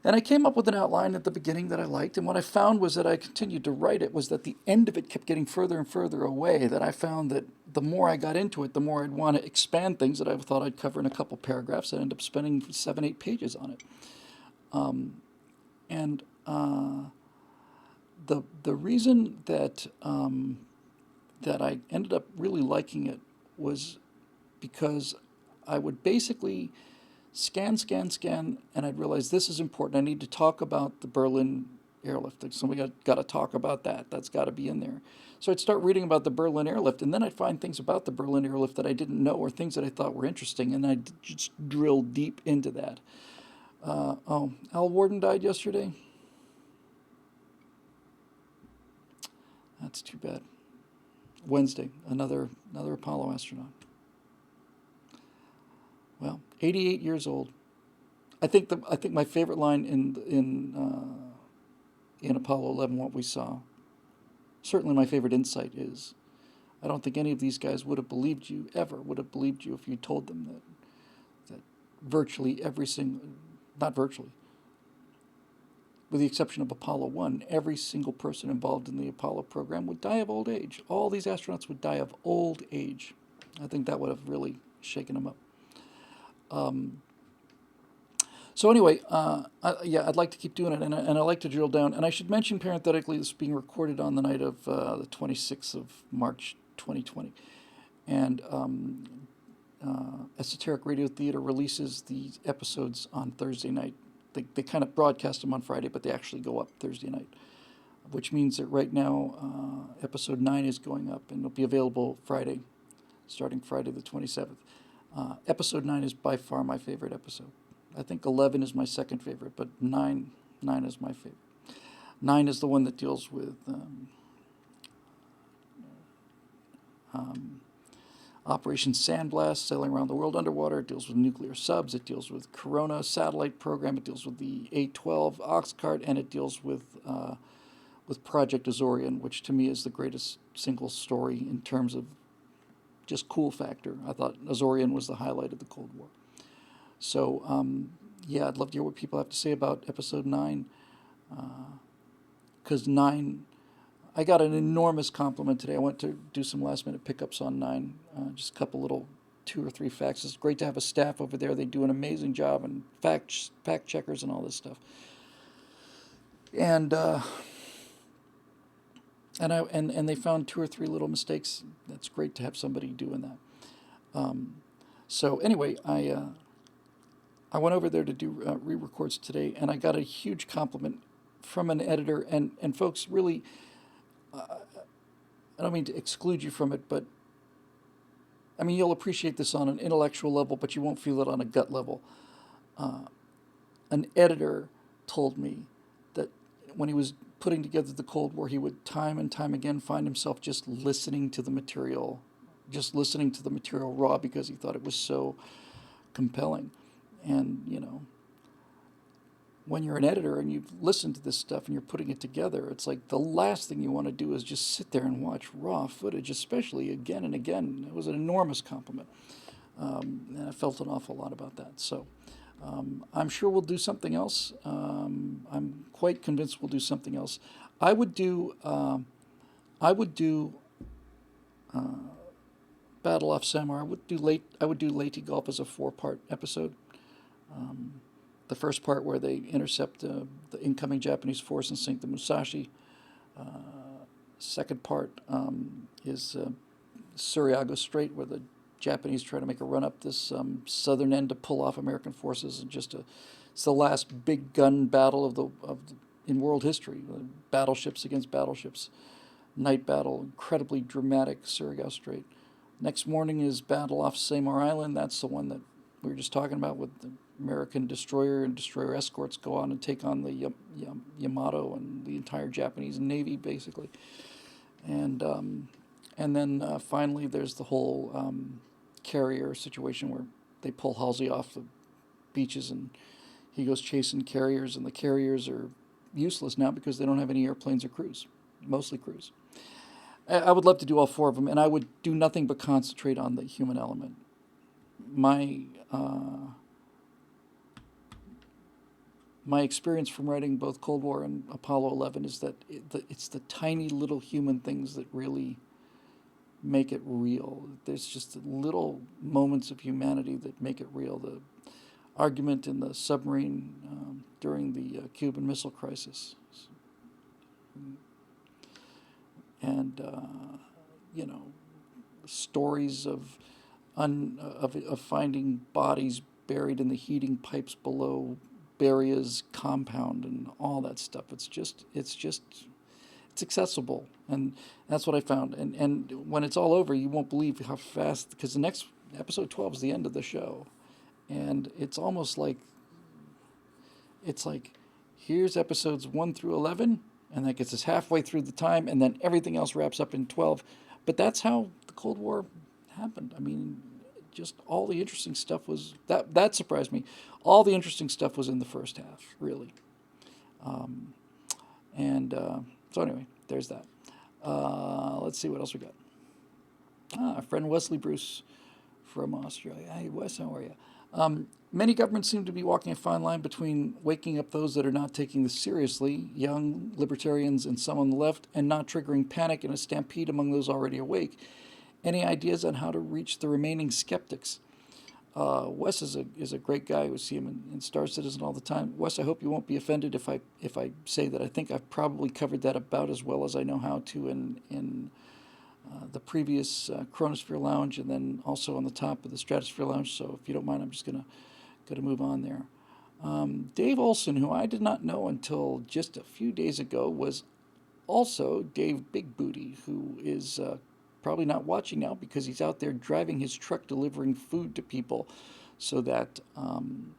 Speaker 1: And I came up with an outline at the beginning that I liked, and what I found was that I continued to write it was that the end of it kept getting further and further away, that I found that the more I got into it, the more I'd want to expand things that I thought I'd cover in a couple paragraphs. I'd end up spending 7-8 pages on it. the reason that that I ended up really liking it was because I would basically scan, and I'd realize this is important. I need to talk about the Berlin airlift. Like somebody got to talk about that. That's got to be in there. So I'd start reading about the Berlin airlift, and then I'd find things about the Berlin airlift that I didn't know, or things that I thought were interesting, and I'd just drill deep into that. Oh, Al Warden died yesterday. That's too bad. Wednesday, another Apollo astronaut. Well, 88 years old. I think my favorite line in Apollo 11, what we saw, certainly my favorite insight is, I don't think any of these guys would have believed you ever would have believed you if you told them that virtually every single, not virtually, with the exception of Apollo 1, every single person involved in the Apollo program would die of old age. All these astronauts would die of old age. I think that would have really shaken them up. So anyway, I'd like to keep doing it, and I like to drill down. And I should mention parenthetically, this is being recorded on the night of the 26th of March, 2020. And Esoteric Radio Theater releases these episodes on Thursday night. They kind of broadcast them on Friday, but they actually go up Thursday night, which means that right now episode 9 is going up, and it'll be available Friday, starting Friday the 27th. Episode 9 is by far my favorite episode. I think 11 is my second favorite, but 9 is my favorite. 9 is the one that deals with Operation Sandblast, sailing around the world underwater. It deals with nuclear subs. It deals with Corona satellite program. It deals with the A-12 Oxcart, and it deals with Project Azorian, which to me is the greatest single story in terms of just cool factor. I thought Azorian was the highlight of the Cold War. So, I'd love to hear what people have to say about episode 9. Because 9, I got an enormous compliment today. I went to do some last minute pickups on 9. Just a couple little 2 or 3 facts. It's great to have a staff over there. They do an amazing job, and fact checkers and all this stuff. And they found 2 or 3 little mistakes. That's great to have somebody doing that. So anyway, I went over there to do re-records today, and I got a huge compliment from an editor. And folks, really, I don't mean to exclude you from it, but I mean, you'll appreciate this on an intellectual level, but you won't feel it on a gut level. An editor told me that when he was putting together the Cold War, he would time and time again find himself just listening to the material raw, because he thought it was so compelling. And, when you're an editor and you've listened to this stuff and you're putting it together, it's like the last thing you want to do is just sit there and watch raw footage, especially again and again. It was an enormous compliment. And I felt an awful lot about that. So I'm sure we'll do something else. I'm quite convinced we'll do something else. I would do Battle Off Samar. I would do Leyte Gulf as a 4-part episode. The first part where they intercept the incoming Japanese force and sink the Musashi. Second part is Suriago Strait, where the Japanese try to make a run up this southern end to pull off American forces, and it's the last big gun battle in world history. Battleships against battleships, night battle, incredibly dramatic Suriago Strait. Next morning is Battle Off Samar Island. That's the one that we were just talking about, with the American destroyer and destroyer escorts go on and take on the Yamato and the entire Japanese Navy, basically. And then finally there's the whole carrier situation where they pull Halsey off the beaches and he goes chasing carriers, and the carriers are useless now because they don't have any airplanes or crews, mostly crews. I would love to do all 4 of them, and I would do nothing but concentrate on the human element. My experience from writing both Cold War and Apollo 11 is that it's the tiny little human things that really make it real. There's just little moments of humanity that make it real. The argument in the submarine during the Cuban Missile Crisis. and you know, stories of of finding bodies buried in the heating pipes below Beria's compound and all that stuff. It's accessible, and that's what I found. And when it's all over, you won't believe how fast, because the next episode 12 is the end of the show, and it's like here's episodes 1 through 11, and that gets us halfway through the time, and then everything else wraps up in 12. But that's how the Cold War happened. I mean, just all the interesting stuff was that surprised me. All the interesting stuff was in the first half, really. And so anyway, there's that. Let's see what else we got. Our friend Wesley Bruce from Australia. Hey, Wes, how are you? Many governments seem to be walking a fine line between waking up those that are not taking this seriously, young libertarians and some on the left, and not triggering panic and a stampede among those already awake. Any ideas on how to reach the remaining skeptics? Wes is a great guy. We see him in Star Citizen all the time. Wes, I hope you won't be offended if I say that I think I've probably covered that about as well as I know how to in the previous Chronosphere Lounge, and then also on the top of the Stratosphere Lounge. So if you don't mind, I'm just gonna move on there. Dave Olson, who I did not know until just a few days ago, was also Dave Big Booty, who is probably not watching now because he's out there driving his truck delivering food to people, so that you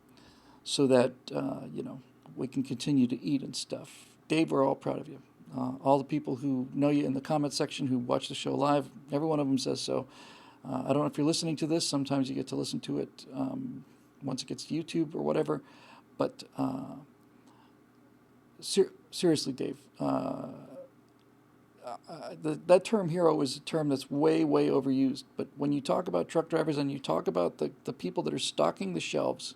Speaker 1: know, we can continue to eat and stuff. Dave, we're all proud of you. All the people who know you in the comment section, who watch the show live, every one of them says so. I don't know if you're listening to this. Sometimes you get to listen to it once it gets to YouTube or whatever. But seriously, Dave, that term hero is a term that's way, way overused. But when you talk about truck drivers and you talk about the people that are stocking the shelves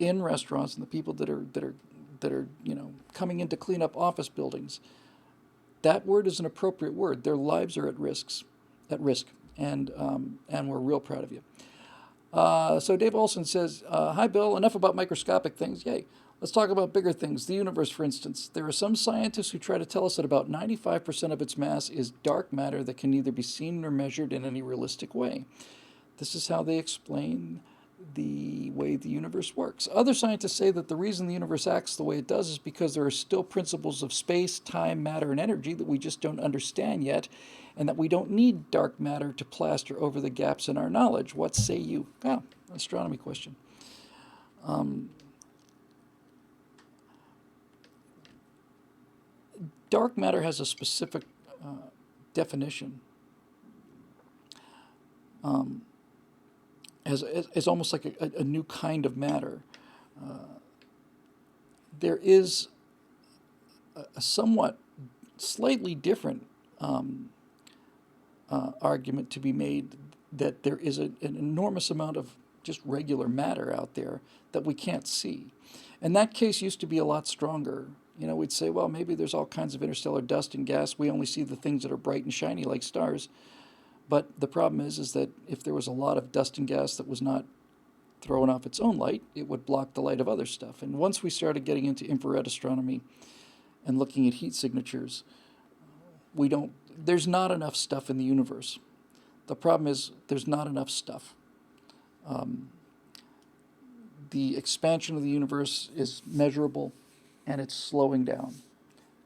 Speaker 1: in restaurants and the people that are you know, coming in to clean up office buildings, that word is an appropriate word. Their lives are at risk, and we're real proud of you. So Dave Olson says, "Hi Bill. Enough about microscopic things. Yay. Let's talk about bigger things. The universe, for instance. There are some scientists who try to tell us that about 95% of its mass is dark matter that can neither be seen nor measured in any realistic way. This is how they explain the way the universe works. Other scientists say that the reason the universe acts the way it does is because there are still principles of space, time, matter, and energy that we just don't understand yet, and that we don't need dark matter to plaster over the gaps in our knowledge. What say you?" Astronomy question. Dark matter has a specific definition. As almost like a new kind of matter. There is a somewhat slightly different argument to be made that there is an enormous amount of just regular matter out there that we can't see. And that case used to be a lot stronger. You know, we'd say, well, maybe there's all kinds of interstellar dust and gas. We only see the things that are bright and shiny like stars. But the problem is that if there was a lot of dust and gas that was not throwing off its own light, it would block the light of other stuff. And once we started getting into infrared astronomy and looking at heat signatures, there's not enough stuff in the universe. The problem is there's not enough stuff. The expansion of the universe is measurable, and it's slowing down.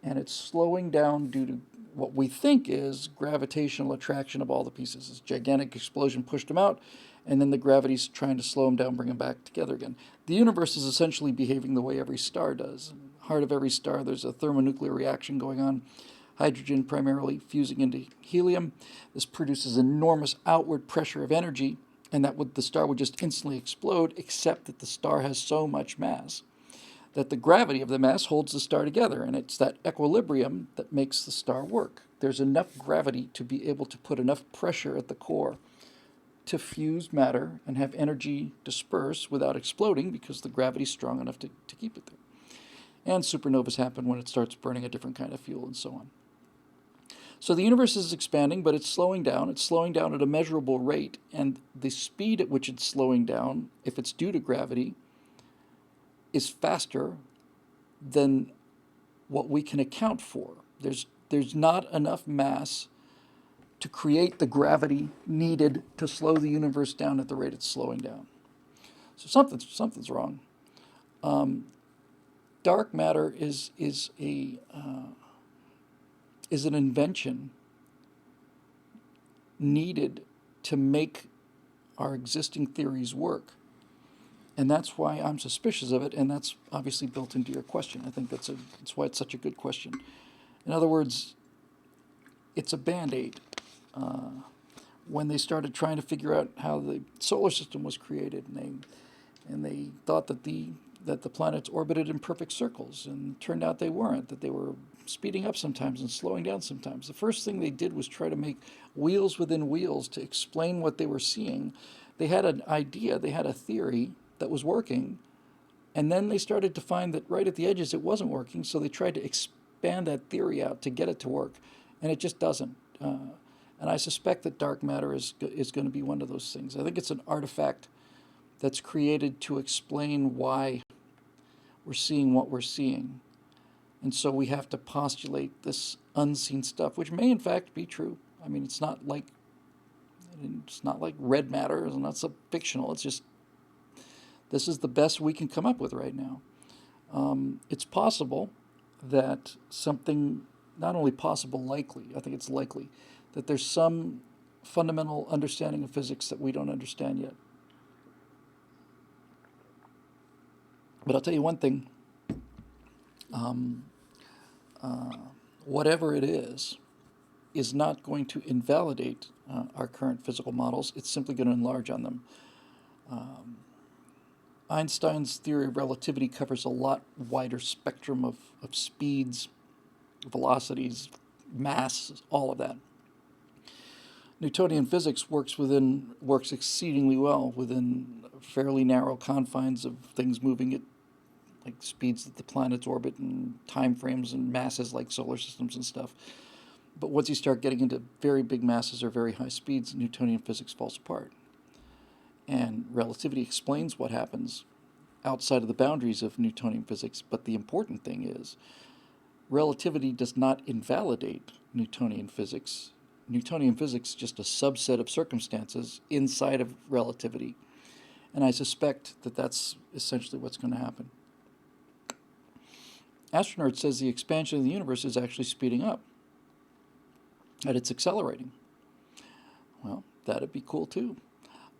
Speaker 1: And it's slowing down due to what we think is gravitational attraction of all the pieces. This gigantic explosion pushed them out, and then the gravity's trying to slow them down, bring them back together again. The universe is essentially behaving the way every star does. In the heart of every star, there's a thermonuclear reaction going on. Hydrogen primarily fusing into helium. This produces enormous outward pressure of energy, and the star would just instantly explode, except that the star has so much mass that the gravity of the mass holds the star together, and it's that equilibrium that makes the star work. There's enough gravity to be able to put enough pressure at the core to fuse matter and have energy disperse without exploding, because the gravity's strong enough to keep it there. And supernovas happen when it starts burning a different kind of fuel and so on. So the universe is expanding, but it's slowing down. It's slowing down at a measurable rate, and the speed at which it's slowing down, if it's due to gravity, is faster than what we can account for. there's not enough mass to create the gravity needed to slow the universe down at the rate it's slowing down. So something's wrong. Dark matter is an invention needed to make our existing theories work. And that's why I'm suspicious of it, and that's obviously built into your question. I think that's why it's such a good question. In other words, it's a Band-Aid. When they started trying to figure out how the solar system was created, and they thought that the planets orbited in perfect circles, and it turned out they weren't, that they were speeding up sometimes and slowing down sometimes. The first thing they did was try to make wheels within wheels to explain what they were seeing. They had an idea, they had a theory that was working, and then they started to find that right at the edges it wasn't working, so they tried to expand that theory out to get it to work, and it just doesn't. And I suspect that dark matter is going to be one of those things. I think it's an artifact that's created to explain why we're seeing what we're seeing. And so we have to postulate this unseen stuff, which may in fact be true. I mean, it's not like red matter, it's not so fictional. It's just, this is the best we can come up with right now. It's possible that something, not only possible, likely, I think it's likely, that there's some fundamental understanding of physics that we don't understand yet. But I'll tell you one thing, whatever it is not going to invalidate our current physical models. It's simply going to enlarge on them. Einstein's theory of relativity covers a lot wider spectrum of speeds, velocities, mass, all of that. Newtonian physics works exceedingly well within fairly narrow confines of things moving at like speeds that the planets orbit and time frames and masses like solar systems and stuff. But once you start getting into very big masses or very high speeds, Newtonian physics falls apart. And relativity explains what happens outside of the boundaries of Newtonian physics, but the important thing is relativity does not invalidate Newtonian physics. Newtonian physics is just a subset of circumstances inside of relativity. And I suspect that that's essentially what's going to happen. Astronaut says the expansion of the universe is actually speeding up, that it's accelerating. Well, that'd be cool too.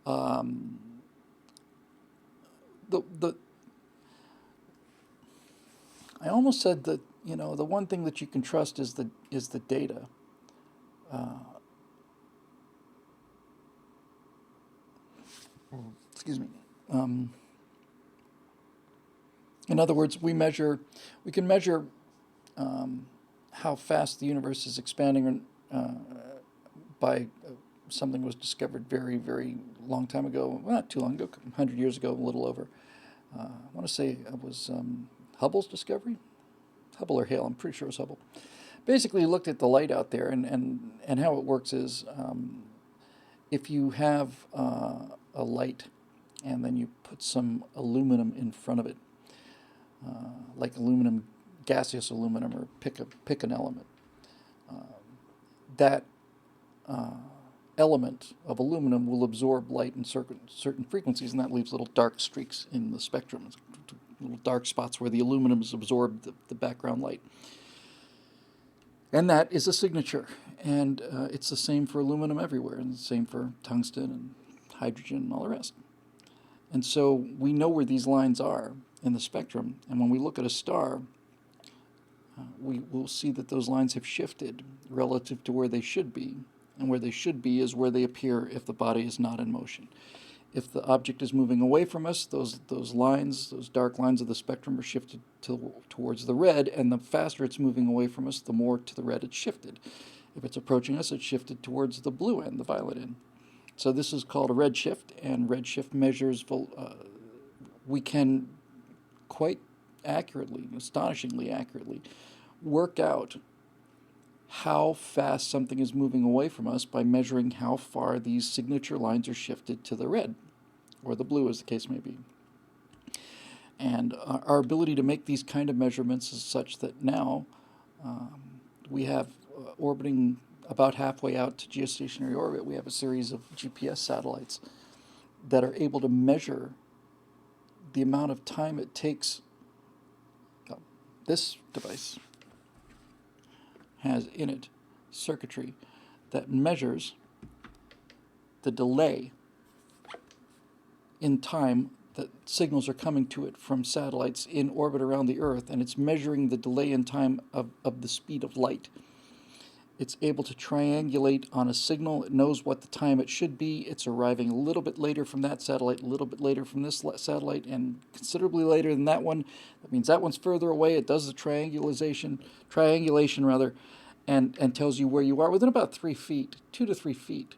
Speaker 1: I almost said that, the one thing that you can trust is the data. Excuse me. In other words, we can measure how fast the universe is expanding by something was discovered very, very long time ago. Well, not too long ago, 100 years ago, a little over. I want to say it was Hubble's discovery? Hubble or Hale, I'm pretty sure it was Hubble. Basically, he looked at the light out there, and how it works is if you have a light and then you put some aluminum in front of it, like aluminum, gaseous aluminum, or pick an element. That element of aluminum will absorb light in certain frequencies, and that leaves little dark streaks in the spectrum, little dark spots where the aluminum has absorbed the background light. And that is a signature, and it's the same for aluminum everywhere, and the same for tungsten and hydrogen and all the rest. And so we know where these lines are in the spectrum, and when we look at a star, we will see that those lines have shifted relative to where they should be, and where they should be is where they appear if the body is not in motion. If the object is moving away from us, those lines, those dark lines of the spectrum are shifted towards the red, and the faster it's moving away from us, the more to the red it's shifted. If it's approaching us, it's shifted towards the blue end, the violet end. So this is called a redshift, and redshift measures, we can quite accurately, astonishingly accurately, work out how fast something is moving away from us by measuring how far these signature lines are shifted to the red, or the blue as the case may be. And our ability to make these kind of measurements is such that now we have orbiting about halfway out to geostationary orbit, we have a series of GPS satellites that are able to measure the amount of time it takes. This device has in it circuitry that measures the delay in time that signals are coming to it from satellites in orbit around the Earth, and it's measuring the delay in time of the speed of light. It's able to triangulate on a signal. It knows what the time it should be. It's arriving a little bit later from that satellite, a little bit later from this satellite, and considerably later than that one. That means that one's further away. It does the triangulation rather, and tells you where you are within about 3 feet, 2 to 3 feet.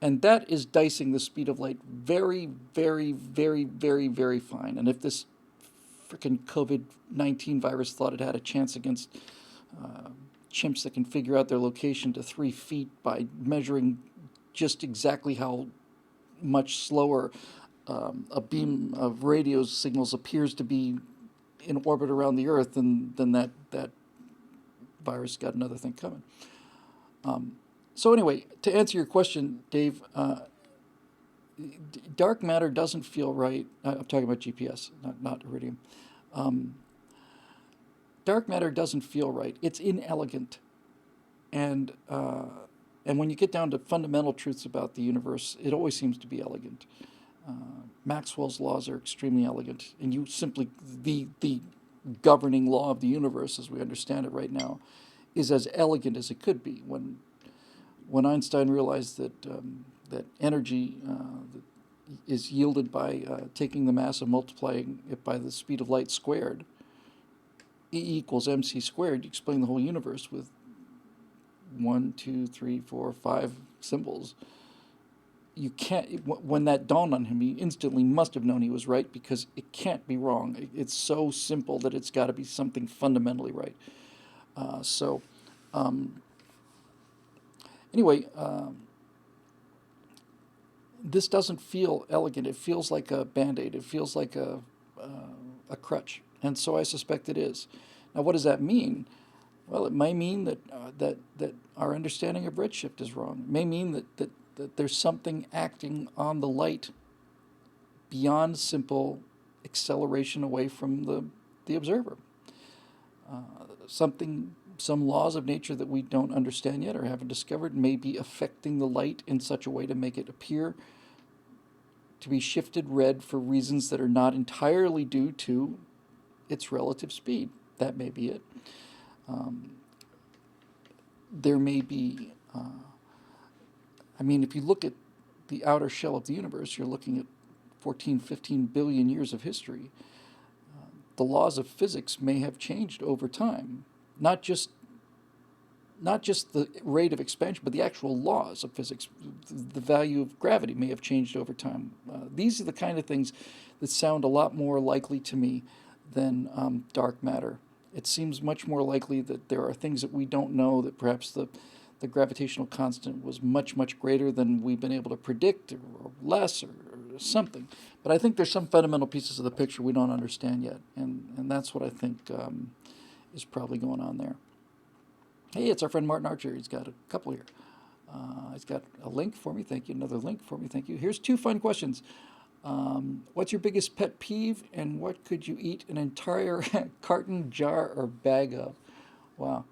Speaker 1: And that is dicing the speed of light very, very, very, very, very fine. And if this freaking COVID-19 virus thought it had a chance against chimps that can figure out their location to 3 feet by measuring just exactly how much slower a beam of radio signals appears to be in orbit around the Earth, then that virus got another thing coming. So anyway, to answer your question, Dave, dark matter doesn't feel right. I'm talking about GPS, not iridium. Dark matter doesn't feel right. It's inelegant, and when you get down to fundamental truths about the universe, it always seems to be elegant. Maxwell's laws are extremely elegant, and you simply the governing law of the universe, as we understand it right now, is as elegant as it could be. When Einstein realized that energy is yielded by taking the mass and multiplying it by the speed of light squared, E equals mc squared, you explain the whole universe with 1, 2, 3, 4, 5 symbols. You can't. When that dawned on him, he instantly must have known he was right, because it can't be wrong. It's so simple that it's got to be something fundamentally right. Anyway, this doesn't feel elegant. It feels like a Band-Aid. It feels like a crutch, and so I suspect it is. Now, what does that mean? Well, it may mean that our understanding of redshift is wrong. It may mean that there's something acting on the light beyond simple acceleration away from the observer. Some laws of nature that we don't understand yet or haven't discovered may be affecting the light in such a way to make it appear to be shifted red for reasons that are not entirely due to its relative speed. That may be it. There may be, if you look at the outer shell of the universe, you're looking at 14, 15 billion years of history. The laws of physics may have changed over time. Not just the rate of expansion, but the actual laws of physics. The value of gravity may have changed over time. These are the kind of things that sound a lot more likely to me than dark matter. It seems much more likely that there are things that we don't know, that perhaps the gravitational constant was much, much greater than we've been able to predict, or less, or something. But I think there's some fundamental pieces of the picture we don't understand yet, and that's what I think is probably going on there. Hey, it's our friend Martin Archer. He's got a couple here. He's got a link for me. Thank you. Another link for me. Thank you. Here's 2 fun questions. What's your biggest pet peeve, and what could you eat an entire carton, jar, or bag of? Wow,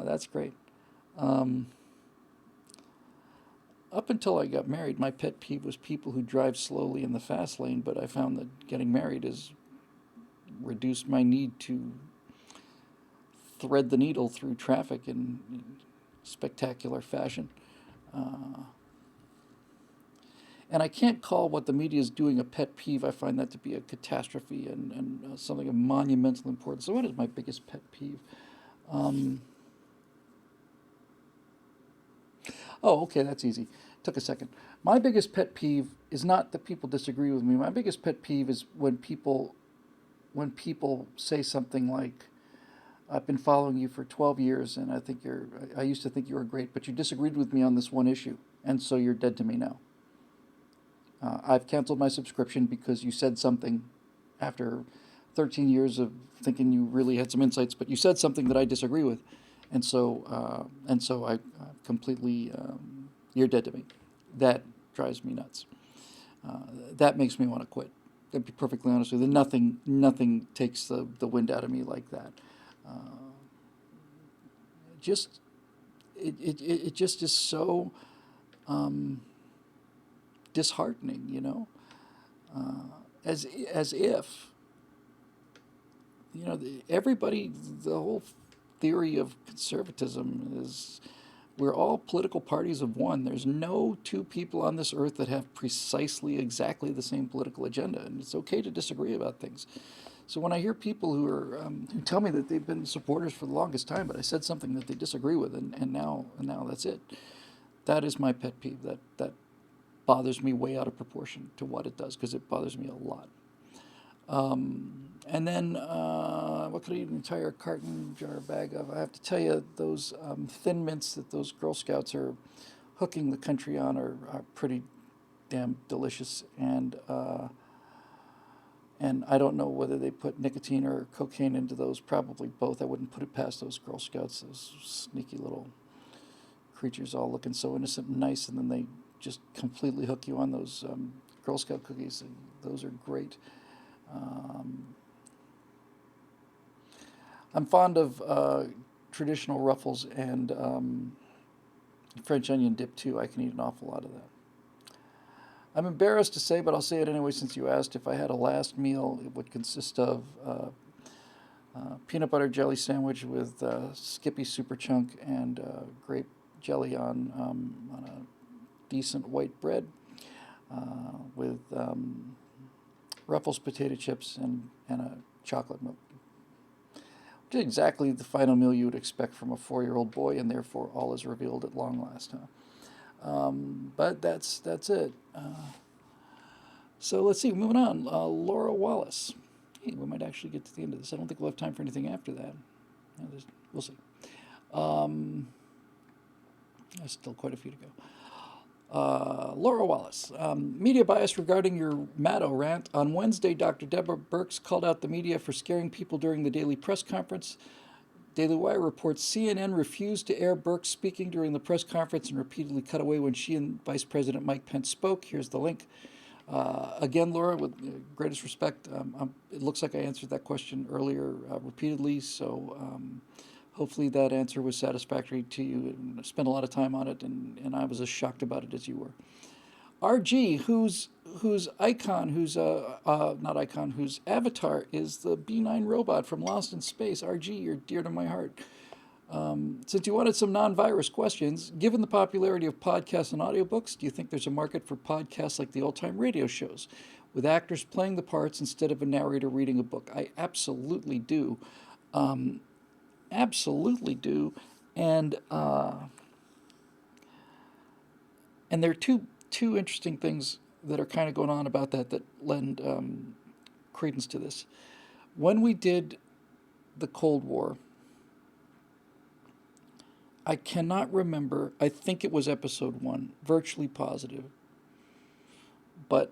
Speaker 1: that's great. Up until I got married, my pet peeve was people who drive slowly in the fast lane, but I found that getting married has reduced my need to thread the needle through traffic in spectacular fashion. And I can't call what the media is doing a pet peeve. I find that to be a catastrophe and something of monumental importance. So what is my biggest pet peeve? Okay, that's easy. Took a second. My biggest pet peeve is not that people disagree with me. My biggest pet peeve is when people say something like, I've been following you for 12 years, and I used to think you were great, but you disagreed with me on this one issue, and so you're dead to me now. I've canceled my subscription because you said something after 13 years of thinking you really had some insights, but you said something that I disagree with, and so I completely, you're dead to me. That drives me nuts. That makes me want to quit. To be perfectly honest with you, nothing takes the wind out of me like that. Just it just is so um, disheartening, as if everybody, the whole theory of conservatism is we're all political parties of one. There's no two people on this earth that have precisely exactly the same political agenda, and it's okay to disagree about things. So when I hear people who tell me that they've been supporters for the longest time, but I said something that they disagree with, and now that's it. That is my pet peeve. That bothers me way out of proportion to what it does, because it bothers me a lot. And then, what could I eat an entire carton jar bag of? I have to tell you, those Thin Mints that those Girl Scouts are hooking the country on are pretty damn delicious. And I don't know whether they put nicotine or cocaine into those. Probably both. I wouldn't put it past those Girl Scouts, those sneaky little creatures, all looking so innocent and nice, and then they just completely hook you on those Girl Scout cookies. And those are great. Um, I'm fond of traditional Ruffles and French onion dip too. I can eat an awful lot of that. I'm embarrassed to say, but I'll say it anyway since you asked. If I had a last meal, it would consist of peanut butter jelly sandwich with Skippy Super Chunk and grape jelly on a decent white bread with Ruffles potato chips and a chocolate milk. Which is exactly the final meal you would expect from a 4-year-old boy, and therefore all is revealed at long last. But that's it. So let's see, moving on. Laura Wallace. Hey, we might actually get to the end of this. I don't think we'll have time for anything after that. We'll see. There's still quite a few to go. Laura Wallace, media bias regarding your Maddow rant. On Wednesday, Dr. Deborah Birx called out the media for scaring people during the daily press conference. Daily Wire reports CNN refused to air Birx speaking during the press conference and repeatedly cut away when she and Vice President Mike Pence spoke. Here's the link. Again, Laura, with greatest respect, it looks like I answered that question earlier repeatedly, so hopefully that answer was satisfactory to you. I spent a lot of time on it, and I was as shocked about it as you were. RG, whose icon, not icon, whose avatar is the B9 robot from Lost in Space. RG, you're dear to my heart. Since you wanted some non-virus questions, given the popularity of podcasts and audiobooks, do you think there's a market for podcasts like the old-time radio shows, with actors playing the parts instead of a narrator reading a book? I absolutely do. Absolutely do. And there are two interesting things that are kind of going on about that lend credence to this. When we did the Cold War, I cannot remember. I think it was episode 1, virtually positive. But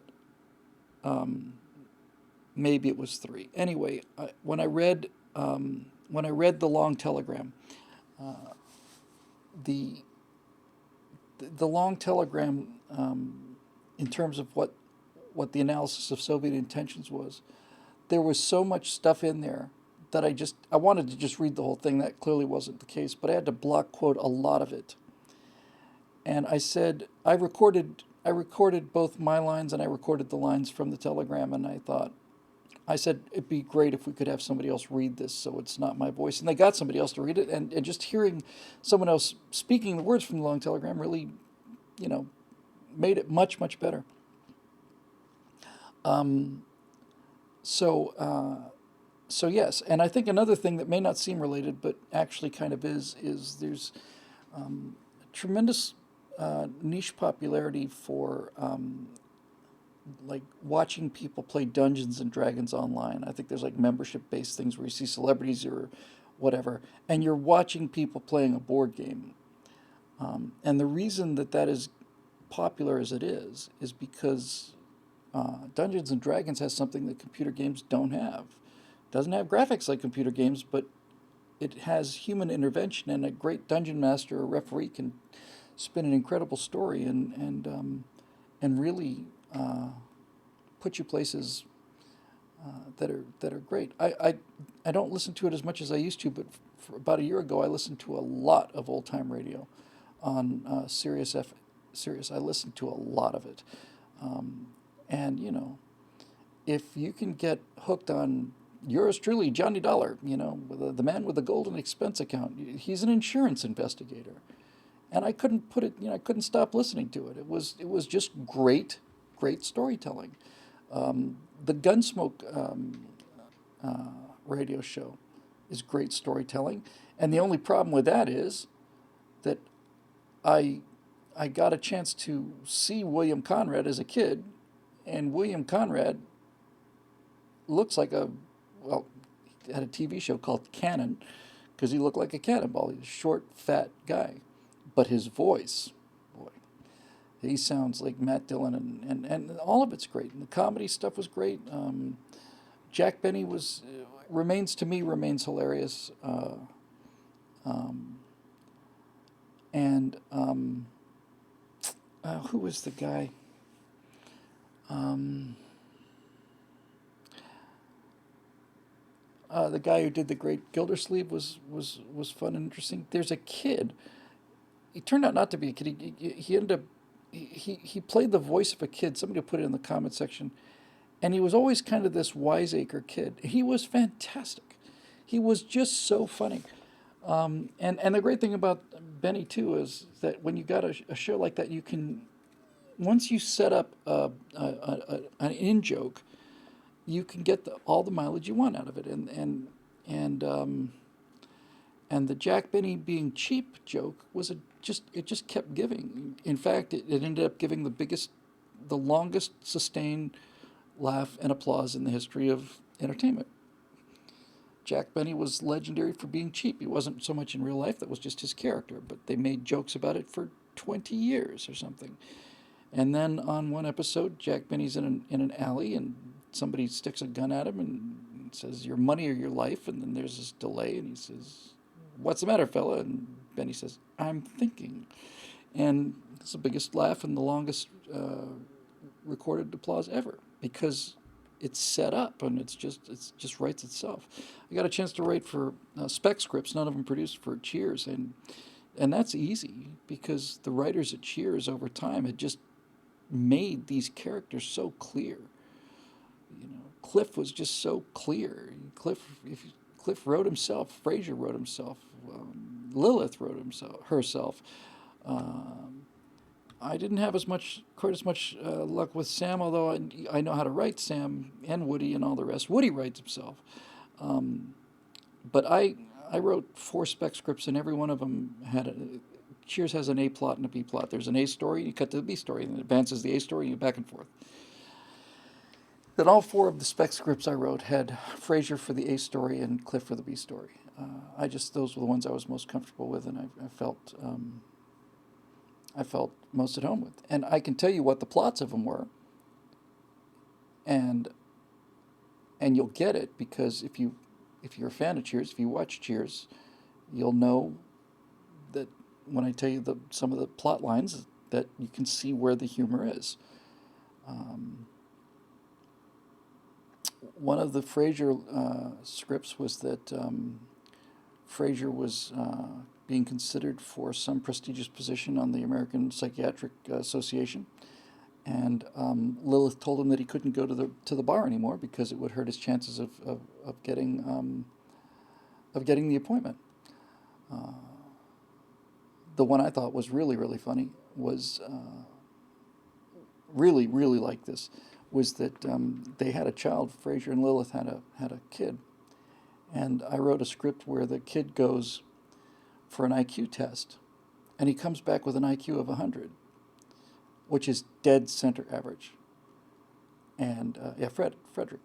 Speaker 1: maybe it was 3. Anyway, when I read the long telegram, the long telegram, in terms of what the analysis of Soviet intentions was, there was so much stuff in there that I wanted to just read the whole thing. That clearly wasn't the case, but I had to block quote a lot of it. And I said, I recorded both my lines and I recorded the lines from the telegram, and I said it'd be great if we could have somebody else read this so it's not my voice. And they got somebody else to read it, and just hearing someone else speaking the words from the long telegram really, made it much, much better. So yes, and I think another thing that may not seem related, but actually kind of is there's tremendous niche popularity for like watching people play Dungeons and Dragons online. I think there's like membership-based things where you see celebrities or whatever, and you're watching people playing a board game. And the reason that is popular as it is because Dungeons and Dragons has something that computer games don't have. It doesn't have graphics like computer games, but it has human intervention, and a great dungeon master or referee can spin an incredible story and really put you places that are great. I don't listen to it as much as I used to, but for about a year ago, I listened to a lot of old time radio on Sirius. I listened to a lot of it, and if you can get hooked on yours truly, Johnny Dollar, the man with the golden expense account. He's an insurance investigator, and I couldn't put it. I couldn't stop listening to it. It was just great storytelling. The Gunsmoke radio show is great storytelling, and the only problem with that is that I I got a chance to see William Conrad as a kid, and William Conrad looks like well, he had a TV show called Cannon because he looked like a cannonball. He was a short, fat guy. But his voice, boy, he sounds like Matt Dillon, and all of it's great. And the comedy stuff was great. Jack Benny remains hilarious. And who was the guy? The guy who did the Great Gildersleeve was fun and interesting. There's a kid. He turned out not to be a kid. He ended up he played the voice of a kid. Somebody put it in the comment section, and he was always kind of this wiseacre kid. He was fantastic. He was just so funny. And the great thing about Benny too is that when you got a show like that, you can, once you set up an in joke, you can get all the mileage you want out of it. And the Jack Benny being cheap joke was it just kept giving. In fact, it ended up giving the longest sustained laugh and applause in the history of entertainment. Jack Benny was legendary for being cheap. He wasn't so much in real life, that was just his character, but they made jokes about it for 20 years or something. And then on one episode, Jack Benny's in an alley, and somebody sticks a gun at him and says, "Your money or your life?" And then there's this delay, and he says, "What's the matter, fella?" And Benny says, "I'm thinking." And it's the biggest laugh and the longest recorded applause ever, because it's set up and it just writes itself. I got a chance to write for spec scripts, none of them produced, for Cheers, and that's easy because the writers at Cheers over time had just made these characters so clear. Cliff was just so clear. Cliff wrote himself, Frasier wrote himself, Lilith wrote herself. I didn't have quite as much luck with Sam, although I know how to write Sam and Woody and all the rest. Woody writes himself. But I wrote 4 spec scripts, and every one of them Cheers has an A plot and a B plot. There's an A story, you cut to the B story, and it advances the A story, and you back and forth. Then all 4 of the spec scripts I wrote had Frasier for the A story and Cliff for the B story. Those were the ones I was most comfortable with, and I felt most at home with. And I can tell you what the plots of them were, and you'll get it, because if you're a fan of Cheers, if you watch Cheers, you'll know that when I tell you some of the plot lines, that you can see where the humor is. One of the Frasier scripts was that Frasier was being considered for some prestigious position on the American Psychiatric Association, and Lilith told him that he couldn't go to the bar anymore because it would hurt his chances of getting the appointment. The one I thought was really, really funny was really, really like this, was that they had a child. Frasier and Lilith had a kid, and I wrote a script where the kid goes for an IQ test, and he comes back with an IQ of 100, which is dead center average. And Frederick,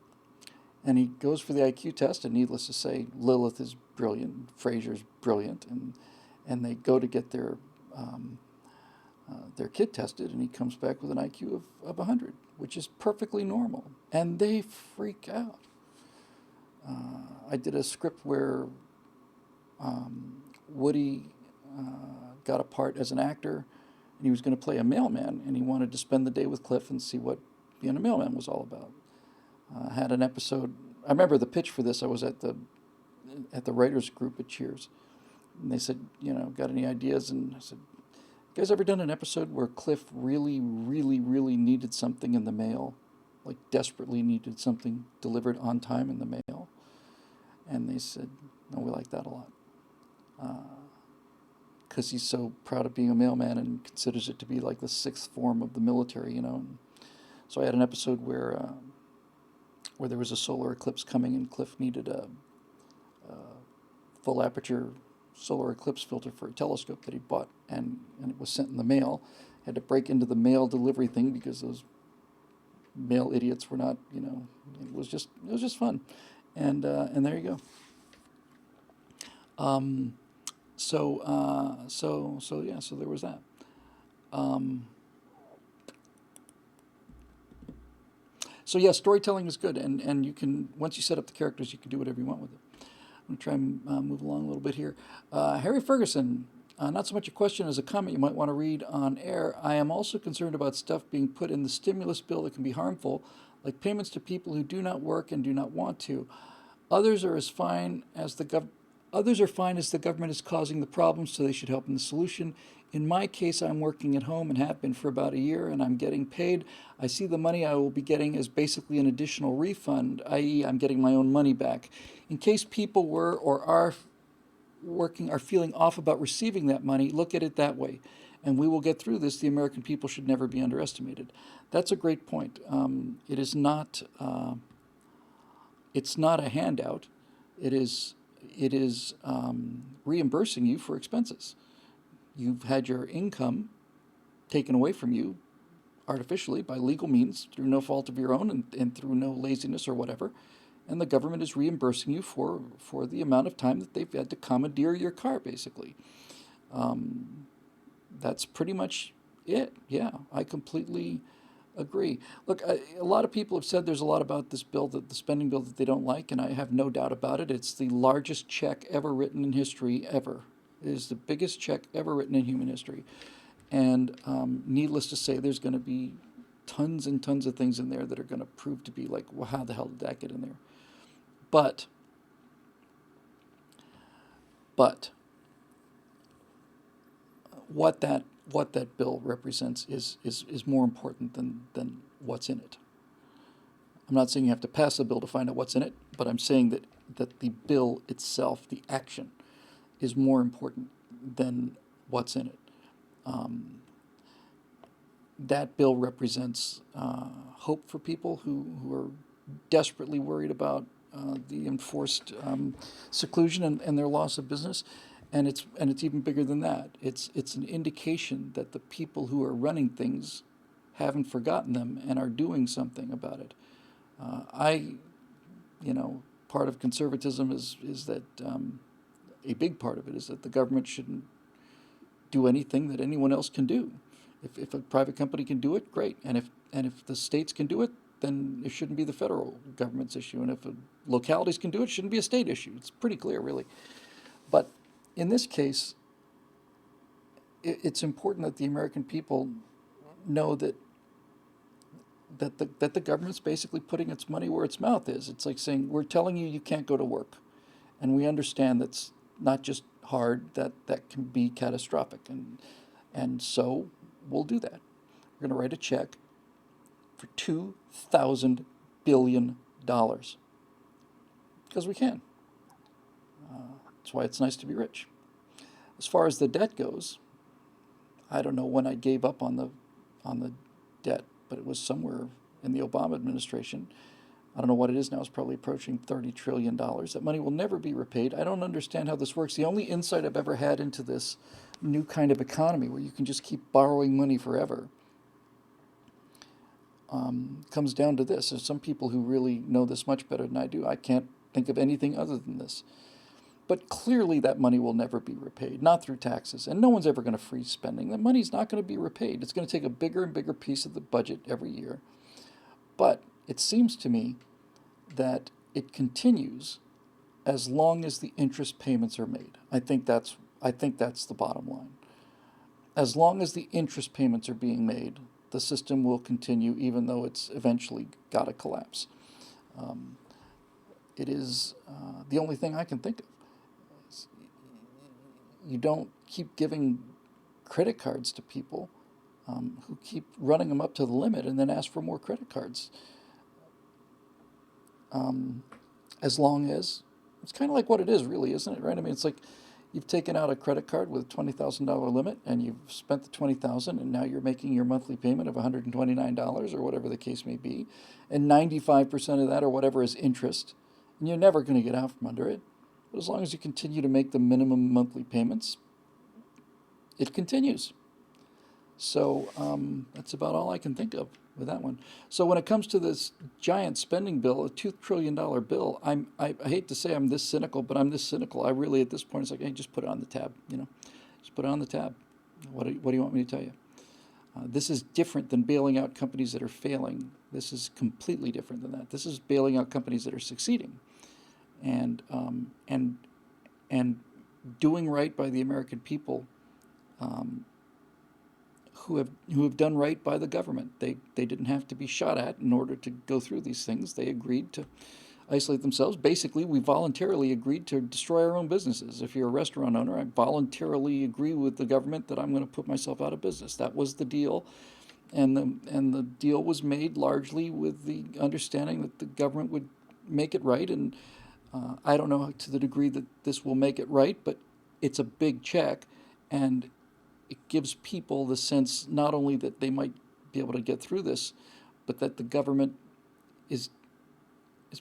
Speaker 1: and he goes for the IQ test, and needless to say, Lilith is brilliant, Frasier's brilliant, and they go to get their kid tested, and he comes back with an IQ of 100, which is perfectly normal, and they freak out. I did a script where Woody got a part as an actor, and he was going to play a mailman, and he wanted to spend the day with Cliff and see what being a mailman was all about. Had an episode. I remember the pitch for this. I was at the writers group at Cheers, and they said, got any ideas? And I said, you guys ever done an episode where Cliff really, really, really needed something in the mail, like desperately needed something delivered on time in the mail? And they said, no, we like that a lot. Because he's so proud of being a mailman and considers it to be like the sixth form of the military, And so I had an episode where there was a solar eclipse coming, and Cliff needed a full aperture solar eclipse filter for a telescope that he bought, and it was sent in the mail. Had to break into the mail delivery thing because those mail idiots were not, it was just fun, and there you go. So there was that. So yeah, storytelling is good, and you can, once you set up the characters, you can do whatever you want with it. I'm going to try and move along a little bit here. Harry Ferguson, not so much a question as a comment you might want to read on air. I am also concerned about stuff being put in the stimulus bill that can be harmful, like payments to people who do not work and do not want to. Others are fine as the government is causing the problem, so they should help in the solution. In my case, I'm working at home and have been for about a year, and I'm getting paid. I see the money I will be getting as basically an additional refund, i.e., I'm getting my own money back. In case people were or are feeling off about receiving that money, look at it that way, and we will get through this. The American people should never be underestimated. That's a great point. It is not. It's not a handout. It is reimbursing you for expenses. You've had your income taken away from you artificially by legal means through no fault of your own and through no laziness or whatever, and the government is reimbursing you for the amount of time that they've had to commandeer your car, basically. That's pretty much it. Yeah, I completely agree. Look, a lot of people have said there's a lot about this bill, the spending bill, that they don't like, and I have no doubt about it. It's the largest check ever written in history, ever. It is the biggest check ever written in human history. And needless to say, there's going to be tons and tons of things in there that are going to prove to be like, well, how the hell did that get in there? But what that bill represents is more important than what's in it. I'm not saying you have to pass a bill to find out what's in it, but I'm saying that the bill itself, the action, is more important than what's in it. That bill represents hope for people who are desperately worried about the enforced seclusion and their loss of business. And it's even bigger than that. It's an indication that the people who are running things haven't forgotten them and are doing something about it. Part of conservatism is that a big part of it is that the government shouldn't do anything that anyone else can do. If a private company can do it, great. And if the states can do it, then it shouldn't be the federal government's issue. And if localities can do it, it shouldn't be a state issue. It's pretty clear, really. But in this case, it's important that the American people know that the government's basically putting its money where its mouth is. It's like saying, we're telling you can't go to work. And we understand that's not just hard, that can be catastrophic. And so we'll do that. We're going to write a check for $2,000 billion. Because we can. That's why it's nice to be rich. As far as the debt goes, I don't know when I gave up on the debt, but it was somewhere in the Obama administration. I don't know what it is now. It's probably approaching $30 trillion. That money will never be repaid. I don't understand how this works. The only insight I've ever had into this new kind of economy where you can just keep borrowing money forever comes down to this. There's some people who really know this much better than I do. I can't think of anything other than this. But clearly that money will never be repaid, not through taxes. And no one's ever going to freeze spending. That money's not going to be repaid. It's going to take a bigger and bigger piece of the budget every year. But it seems to me that it continues as long as the interest payments are made. I think that's the bottom line. As long as the interest payments are being made, the system will continue, even though it's eventually got to collapse. Um, it is the only thing I can think of. You don't keep giving credit cards to people who keep running them up to the limit and then ask for more credit cards. Um, as long as it's kind of like what it is, really, isn't it? Right? I mean, it's like you've taken out a credit card with a $20,000 limit, and you've spent the 20,000, and now you're making your monthly payment of $129 or whatever the case may be, and 95% of that or whatever is interest, and you're never going to get out from under it. But as long as you continue to make the minimum monthly payments, it continues. So that's about all I can think of with that one. So when it comes to this giant spending bill, a $2 trillion bill, I hate to say I'm this cynical, but I'm this cynical. I really, at this point, it's like, hey, just put it on the tab, just put it on the tab. What do you want me to tell you? This is different than bailing out companies that are failing. This is completely different than that. This is bailing out companies that are succeeding, and and doing right by the American people. Um, who have done right by the government. They didn't have to be shot at in order to go through these things. They agreed to isolate themselves. Basically, we voluntarily agreed to destroy our own businesses. If you're a restaurant owner, I voluntarily agree with the government that I'm going to put myself out of business. That was the deal, and the deal was made largely with the understanding that the government would make it right. And I don't know to the degree that this will make it right, but it's a big check, and it gives people the sense not only that they might be able to get through this, but that the government is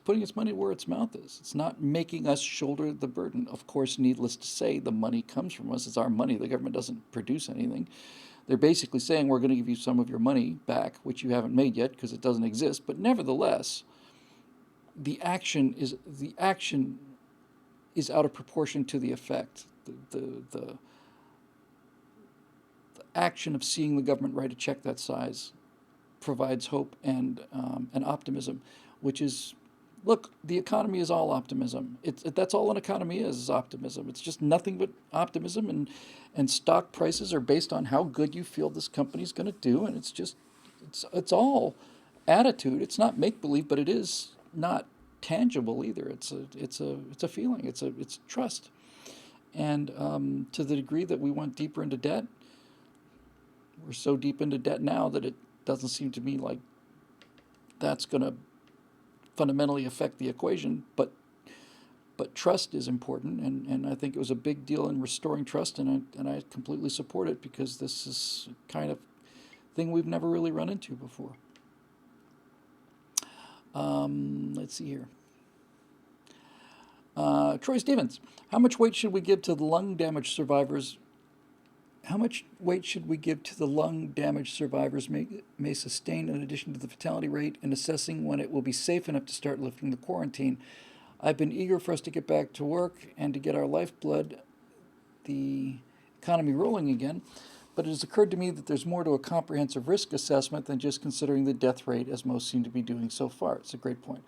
Speaker 1: putting its money where its mouth is. It's not making us shoulder the burden. Of course, needless to say, the money comes from us. It's our money. The government doesn't produce anything. They're basically saying we're going to give you some of your money back, which you haven't made yet because it doesn't exist. But nevertheless, the action is out of proportion to the effect. The action of seeing the government write a check that size provides hope and optimism, which is, look, the economy is all optimism. That's all an economy is optimism. It's just nothing but optimism, and stock prices are based on how good you feel this company's going to do, and it's all attitude. It's not make believe, but it is not tangible either. It's a feeling. It's trust, and to the degree that we went deeper into debt, we're so deep into debt now that it doesn't seem to me like that's going to fundamentally affect the equation. But trust is important, and I think it was a big deal in restoring trust, and I completely support it because this is kind of thing we've never really run into before. Let's see here. Troy Stevens, how much weight should we give to the lung damage survivors? How much weight should we give to the lung damage survivors may sustain in addition to the fatality rate in assessing when it will be safe enough to start lifting the quarantine? I've been eager for us to get back to work and to get our lifeblood, the economy rolling again, but it has occurred to me that there's more to a comprehensive risk assessment than just considering the death rate, as most seem to be doing so far. It's a great point.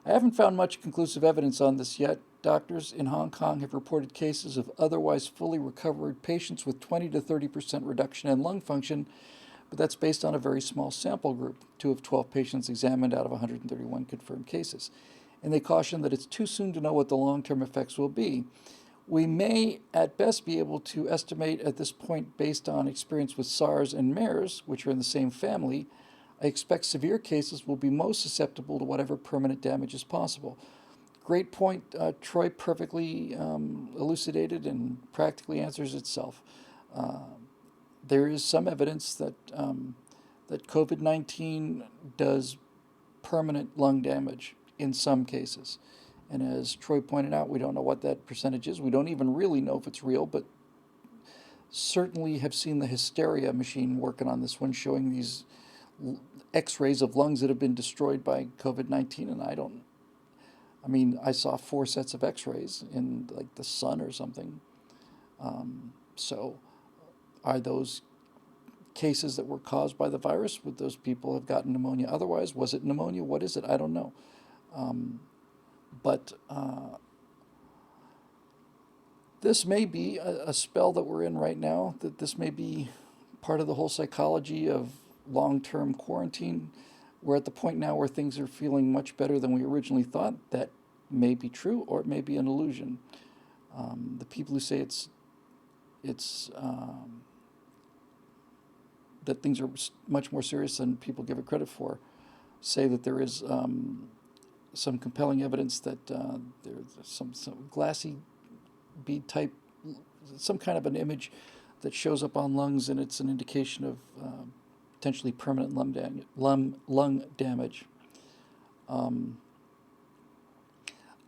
Speaker 1: I haven't found much conclusive evidence on this yet. Doctors in Hong Kong have reported cases of otherwise fully recovered patients with 20 to 30% reduction in lung function, but that's based on a very small sample group, 2 of 12 patients examined out of 131 confirmed cases. And they caution that it's too soon to know what the long-term effects will be. We may at best be able to estimate at this point based on experience with SARS and MERS, which are in the same family. I expect severe cases will be most susceptible to whatever permanent damage is possible. Great point. Troy perfectly elucidated and practically answers itself. There is some evidence that COVID-19 does permanent lung damage in some cases. And as Troy pointed out, we don't know what that percentage is. We don't even really know if it's real, but certainly have seen the hysteria machine working on this one, showing these x-rays of lungs that have been destroyed by COVID-19. And I saw 4 sets of x-rays in like the sun or something. So are those cases that were caused by the virus? Would those people have gotten pneumonia otherwise? Was it pneumonia? What is it? I don't know. But This may be a spell that we're in right now, that this may be part of the whole psychology of long-term quarantine. We're at the point now where things are feeling much better than we originally thought. That may be true, or it may be an illusion. The people who say it's that things are much more serious than people give it credit for say that there is some compelling evidence that there's some glassy bead type, some kind of an image that shows up on lungs, and it's an indication of potentially permanent lung damage. Um,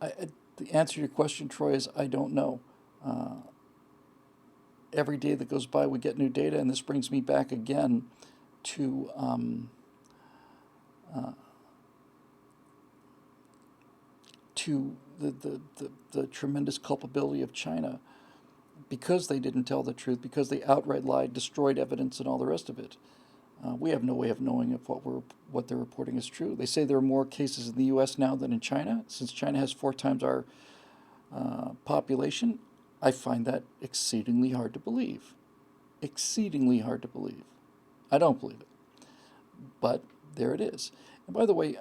Speaker 1: the answer to your question, Troy, is I don't know. Uh, every day that goes by, we get new data, and this brings me back again to uh, the tremendous culpability of China because they didn't tell the truth, because they outright lied, destroyed evidence, and all the rest of it. We have no way of knowing if what they're reporting is true. They say there are more cases in the U.S. now than in China. Since China has 4 times our population, I find that exceedingly hard to believe. Exceedingly hard to believe. I don't believe it, but there it is. And by the way,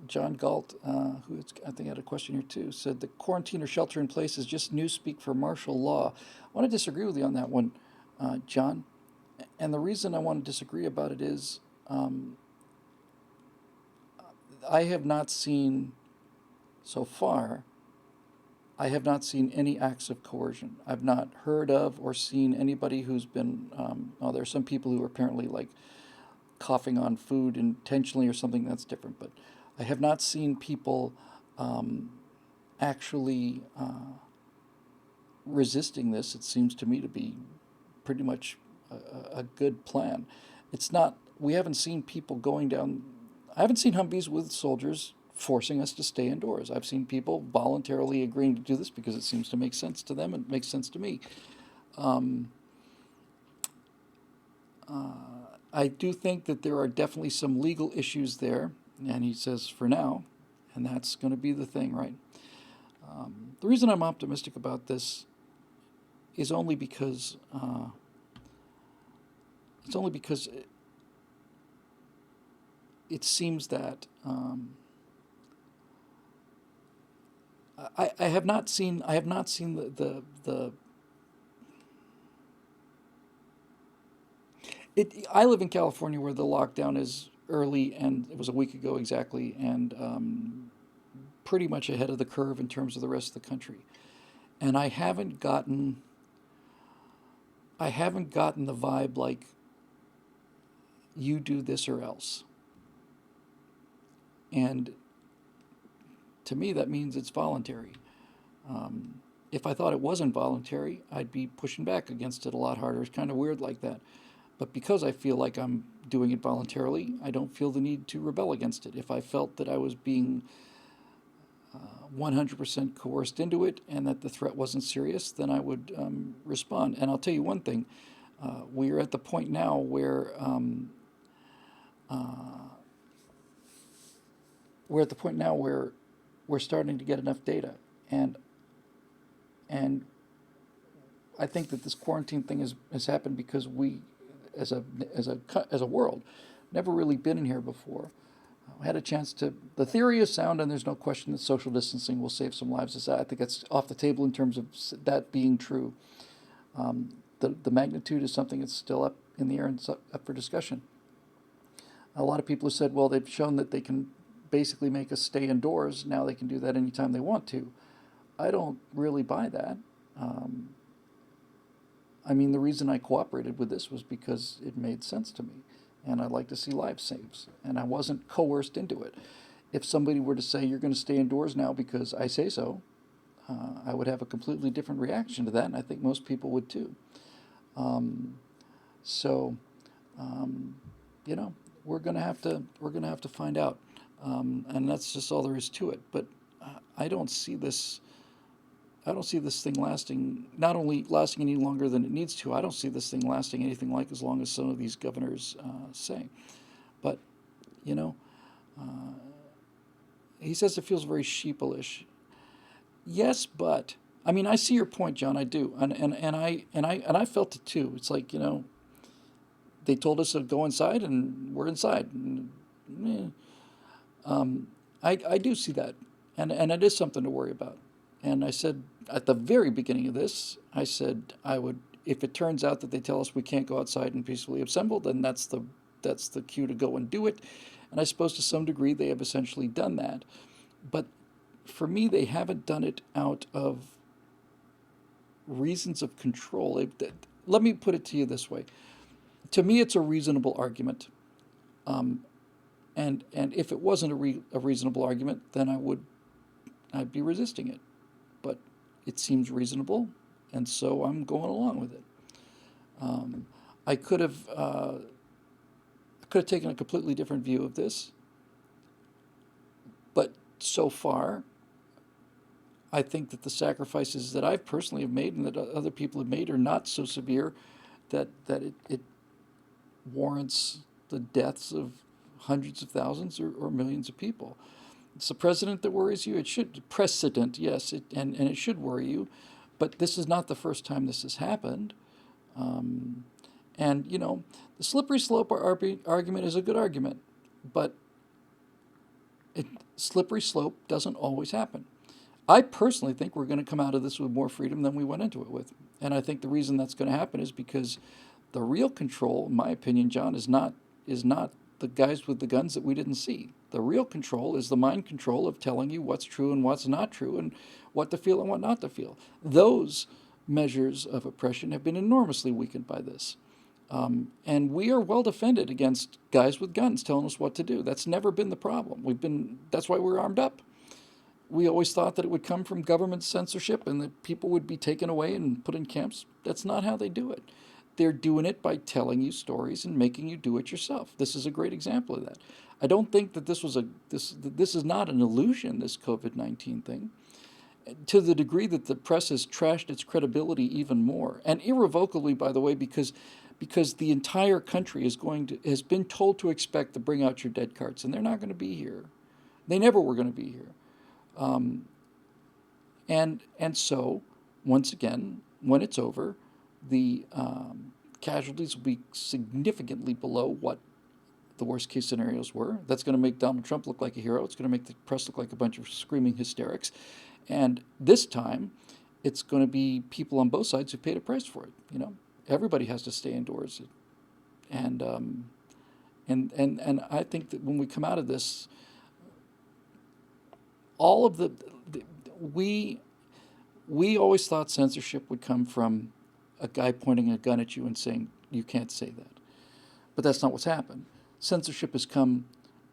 Speaker 1: John Galt, who I think had a question here too, said the quarantine or shelter in place is just newspeak for martial law. I want to disagree with you on that one, John. And the reason I want to disagree about it is I have not seen, so far, I have not seen any acts of coercion. I've not heard of or seen anybody who's been, there are some people who are apparently like coughing on food intentionally or something. That's different. But I have not seen people actually resisting this. It seems to me to be pretty much a good plan. It's not, we haven't seen people going down, I haven't seen Humvees with soldiers forcing us to stay indoors. I've seen people voluntarily agreeing to do this because it seems to make sense to them and it makes sense to me. Um, I do think that there are definitely some legal issues there, and he says for now, and that's going to be the thing, right? The reason I'm optimistic about this is only because it's only because it seems that I have not seen the I live in California where the lockdown is early, and it was a week ago exactly, and pretty much ahead of the curve in terms of the rest of the country. And I haven't gotten the vibe like you do this or else. And to me, that means it's voluntary. If I thought it wasn't voluntary, I'd be pushing back against it a lot harder. It's kind of weird like that. But because I feel like I'm doing it voluntarily, I don't feel the need to rebel against it. If I felt that I was being 100% coerced into it and that the threat wasn't serious, then I would respond. And I'll tell you one thing, we are at the point now where we're starting to get enough data, and and I think that this quarantine thing has happened because we, as a world, never really been in here before. Had a chance to. The theory is sound, and there's no question that social distancing will save some lives. I think that's off the table in terms of that being true. The magnitude is something that's still up in the air and up for discussion. A lot of people have said, well, they've shown that they can basically make us stay indoors. Now they can do that anytime they want to. I don't really buy that. I mean, the reason I cooperated with this was because it made sense to me, and I'd like to see lives saved, and I wasn't coerced into it. If somebody were to say, you're going to stay indoors now because I say so, I would have a completely different reaction to that, and I think most people would too. Um, so, um, you know, we're gonna have to find out, and that's just all there is to it. But I don't see this. I don't see this thing lasting. Not only lasting any longer than it needs to. I don't see this thing lasting anything like as long as some of these governors say. But you know, he says it feels very sheepish. Yes, but I mean, I see your point, John. I do, and I felt it too. It's like, they told us to go inside, and we're inside. And, eh, I do see that, and it is something to worry about. And I said at the very beginning of this, I said I would, if it turns out that they tell us we can't go outside and peacefully assemble, then that's the cue to go and do it. And I suppose to some degree they have essentially done that. But for me, they haven't done it out of reasons of control. Let me put it to you this way. To me, it's a reasonable argument. Um, and if it wasn't a reasonable argument, then I'd be resisting it. But it seems reasonable, and so I'm going along with it. Um, I could have taken a completely different view of this, but so far, I think that the sacrifices that I personally have made and that other people have made are not so severe that it warrants the deaths of hundreds of thousands or millions of people. It's the president that worries you. It should precedent, yes, and it should worry you, but this is not the first time this has happened. Um, and the slippery slope argument is a good argument, but it, slippery slope doesn't always happen. I personally think we're going to come out of this with more freedom than we went into it with, and I think the reason that's going to happen is because the real control, in my opinion, John, is not the guys with the guns that we didn't see. The real control is the mind control of telling you what's true and what's not true and what to feel and what not to feel. Those measures of oppression have been enormously weakened by this. And we are well defended against guys with guns telling us what to do. That's never been the problem. That's why we're armed up. We always thought that it would come from government censorship and that people would be taken away and put in camps. That's not how they do it. They're doing it by telling you stories and making you do it yourself. This is a great example of that. I don't think that this is not an illusion, this COVID-19 thing, to the degree that the press has trashed its credibility even more, and irrevocably, by the way, because the entire country has been told to expect to bring out your dead cards, and they're not going to be here. They never were going to be here. Um, and so, once again, when it's over, the casualties will be significantly below what the worst case scenarios were. That's going to make Donald Trump look like a hero. It's going to make the press look like a bunch of screaming hysterics. And this time, it's going to be people on both sides who paid a price for it. Everybody has to stay indoors, and and I think that when we come out of this, all of we we always thought censorship would come from a guy pointing a gun at you and saying you can't say that, but that's not what's happened. Censorship has come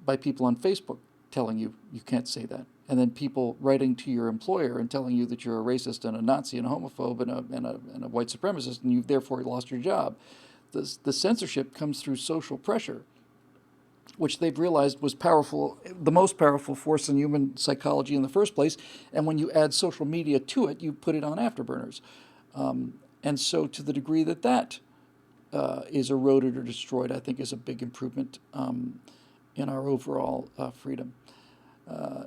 Speaker 1: by people on Facebook telling you you can't say that, and then people writing to your employer and telling you that you're a racist and a Nazi and a homophobe and a white supremacist, and you've therefore lost your job. The censorship comes through social pressure, which they've realized was powerful, the most powerful force in human psychology in the first place. And when you add social media to it, you put it on afterburners. And so, to the degree that is eroded or destroyed, I think is a big improvement in our overall freedom.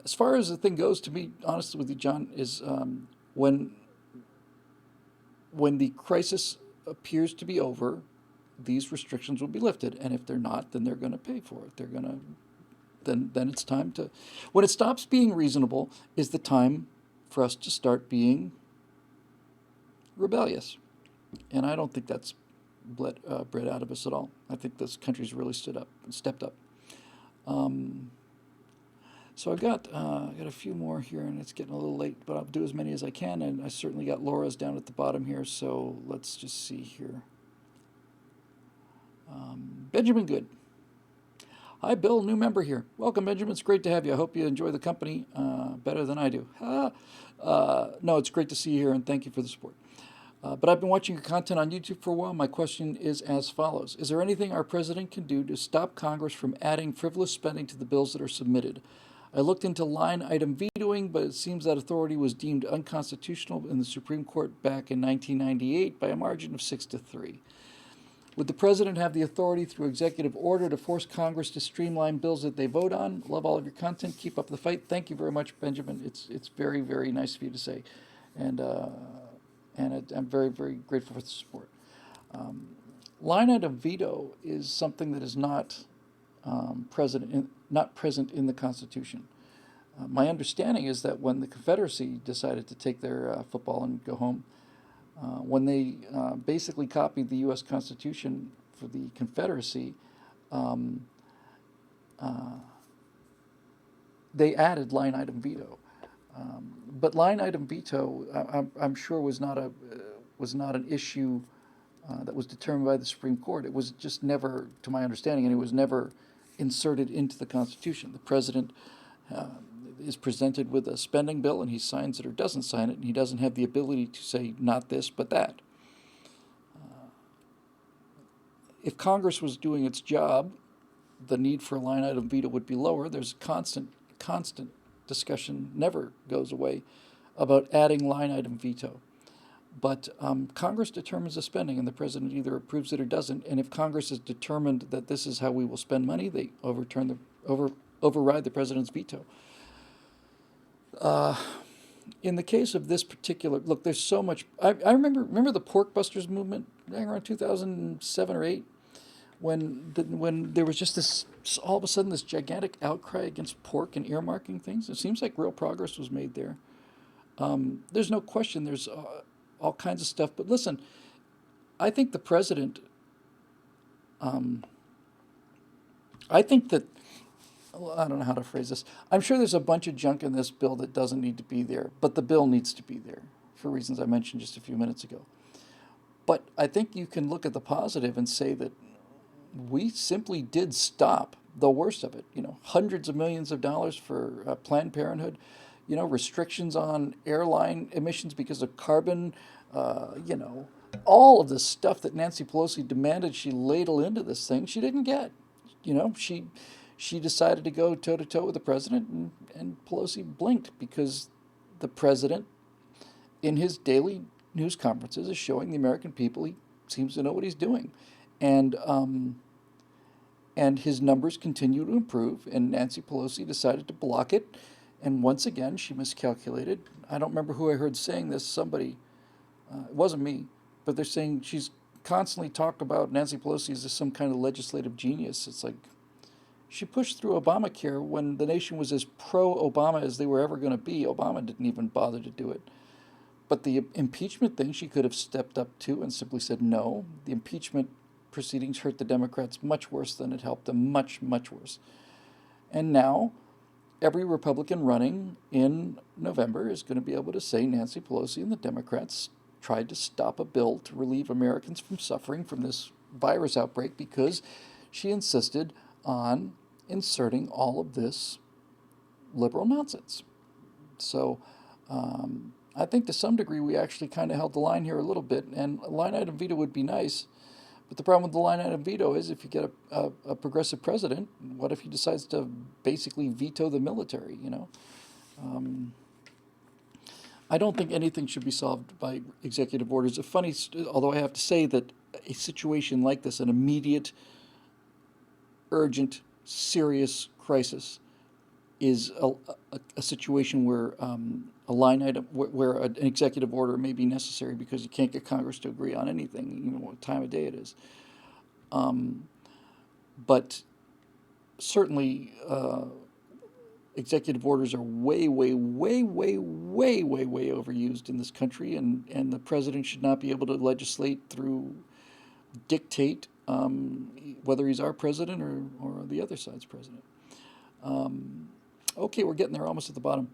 Speaker 1: As far as the thing goes, to be honest with you, John, is when the crisis appears to be over, these restrictions will be lifted, and if they're not, then they're going to pay for it. They're going to then it's time to, when it stops being reasonable, is the time for us to start being rebellious, and I don't think that's bred out of us at all. I think this country's really stepped up. So I got a few more here, and it's getting a little late, but I'll do as many as I can, and I certainly got Laura's down at the bottom here. So let's just see here. Benjamin Good. Hi, Bill, new member here. Welcome, Benjamin. It's great to have you. I hope you enjoy the company better than I do. No, it's great to see you here, and thank you for the support. But I've been watching your content on YouTube for a while. My question is as follows. Is there anything our president can do to stop Congress from adding frivolous spending to the bills that are submitted? I looked into line item vetoing, but it seems that authority was deemed unconstitutional in the Supreme Court back in 1998 by a margin of 6-3. Would the president have the authority through executive order to force Congress to streamline bills that they vote on? Love all of your content. Keep up the fight. Thank you very much, Benjamin. It's very, very nice of you to say. and I'm very, very grateful for the support. Line item veto is something that is not present in the Constitution. My understanding is that when the Confederacy decided to take their football and go home, when they basically copied the U.S. Constitution for the Confederacy, um, they added line item veto. But line item veto, I'm sure, was not an issue that was determined by the Supreme Court. It was just never, to my understanding, and it was never inserted into the Constitution. The president uh, is presented with a spending bill, and he signs it or doesn't sign it, and he doesn't have the ability to say not this but that. If Congress was doing its job, the need for a line item veto would be lower. There's constant discussion, never goes away, about adding line item veto. But Congress determines the spending, and the president either approves it or doesn't. And if Congress is determined that this is how we will spend money, they override the president's veto. Uh, in the case of this particular, look, there's so much. I remember the pork busters movement around 2007 or 8, when there was just this, all of a sudden, this gigantic outcry against pork and earmarking things. It seems like real progress was made there. There's no question. There's all kinds of stuff. But listen, I think the president. I think that, well, I don't know how to phrase this. I'm sure there's a bunch of junk in this bill that doesn't need to be there, but the bill needs to be there for reasons I mentioned just a few minutes ago. But I think you can look at the positive and say that we simply did stop the worst of it. Hundreds of millions of dollars for Planned Parenthood. Restrictions on airline emissions because of carbon. All of this stuff that Nancy Pelosi demanded she ladle into this thing, she didn't get. She decided to go toe to toe with the president, and Pelosi blinked because the president, in his daily news conferences, is showing the American people he seems to know what he's doing, and his numbers continue to improve. And Nancy Pelosi decided to block it, and once again she miscalculated. I don't remember who I heard saying this. Somebody, it wasn't me, but they're saying she's constantly talked about Nancy Pelosi as some kind of legislative genius. It's like she pushed through Obamacare when the nation was as pro-Obama as they were ever going to be. Obama didn't even bother to do it. But the impeachment thing, she could have stepped up to and simply said no. The impeachment proceedings hurt the Democrats much worse than it helped them, much, much worse. And now every Republican running in November is going to be able to say Nancy Pelosi and the Democrats tried to stop a bill to relieve Americans from suffering from this virus outbreak because she insisted on inserting all of this liberal nonsense. So I think to some degree we actually kind of held the line here a little bit, and a line item veto would be nice. But the problem with the line item veto is if you get a progressive president, what if he decides to basically veto the military, I don't think anything should be solved by executive orders. Although I have to say that a situation like this, an immediate, urgent, serious crisis, is a situation where a line item, where an executive order may be necessary because you can't get Congress to agree on anything, even what time of day it is. But certainly, executive orders are way, way, way, way, way, way, way overused in this country, and the president should not be able to legislate through, dictate, whether he's our president or the other side's president. Okay, we're getting there, almost at the bottom.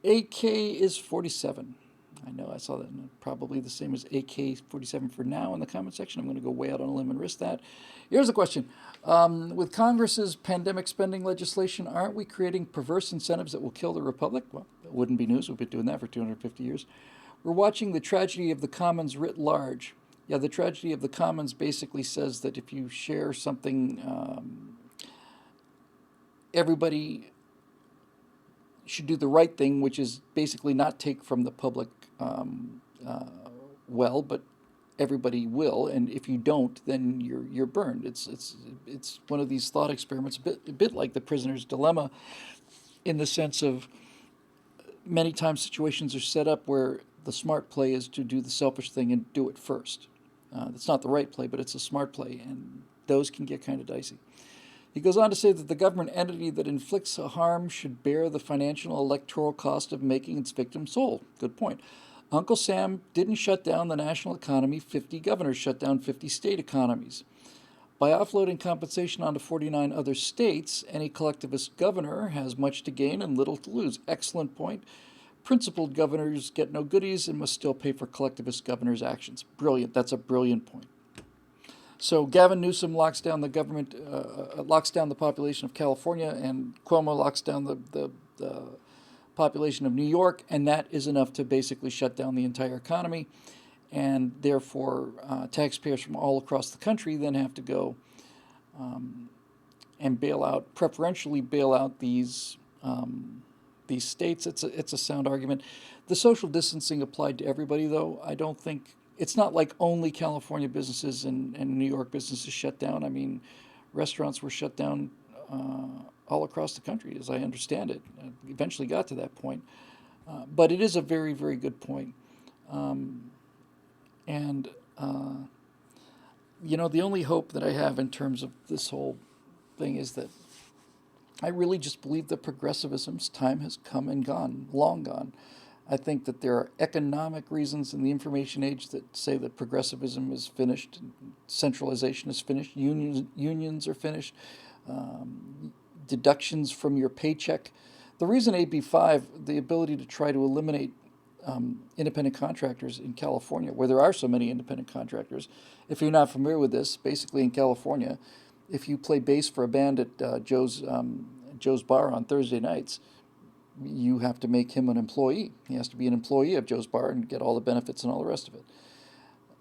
Speaker 1: AK is 47. I know, I saw that. Probably the same as AK 47 for now in the comment section. I'm going to go way out on a limb and risk that. Here's a question. With Congress's pandemic spending legislation, aren't we creating perverse incentives that will kill the republic? Well, that wouldn't be news. We've been doing that for 250 years. We're watching the tragedy of the commons writ large. Yeah, the tragedy of the commons basically says that if you share something, everybody should do the right thing, which is basically not take from the public but everybody will, and if you don't, then you're burned. It's one of these thought experiments, a bit like the prisoner's dilemma, in the sense of many times situations are set up where the smart play is to do the selfish thing and do it first. It's not the right play, but it's a smart play, and those can get kind of dicey. He goes on to say that the government entity that inflicts a harm should bear the financial electoral cost of making its victims whole. Good point. Uncle Sam didn't shut down the national economy. 50 governors shut down 50 state economies. By offloading compensation onto 49 other states, any collectivist governor has much to gain and little to lose. Excellent point. Principled governors get no goodies and must still pay for collectivist governors' actions. Brilliant. That's a brilliant point. So Gavin Newsom locks down the government, locks down the population of California, and Cuomo locks down the population of New York, and that is enough to basically shut down the entire economy. And therefore, taxpayers from all across the country then have to go and preferentially bail out these states. It's a sound argument. The social distancing applied to everybody, though. I don't think it's not like only California businesses and New York businesses shut down. I mean, restaurants were shut down all across the country, as I understand it. Eventually got to that point. But it is a very, very good point. And the only hope that I have in terms of this whole thing is that I really just believe that progressivism's time has come and gone, long gone. I think that there are economic reasons in the information age that say that progressivism is finished, centralization is finished, unions are finished, deductions from your paycheck. The reason AB5, the ability to try to eliminate independent contractors in California, where there are so many independent contractors. If you're not familiar with this, basically in California, if you play bass for a band at Joe's Bar on Thursday nights, you have to make him an employee. He has to be an employee of Joe's Bar and get all the benefits and all the rest of it.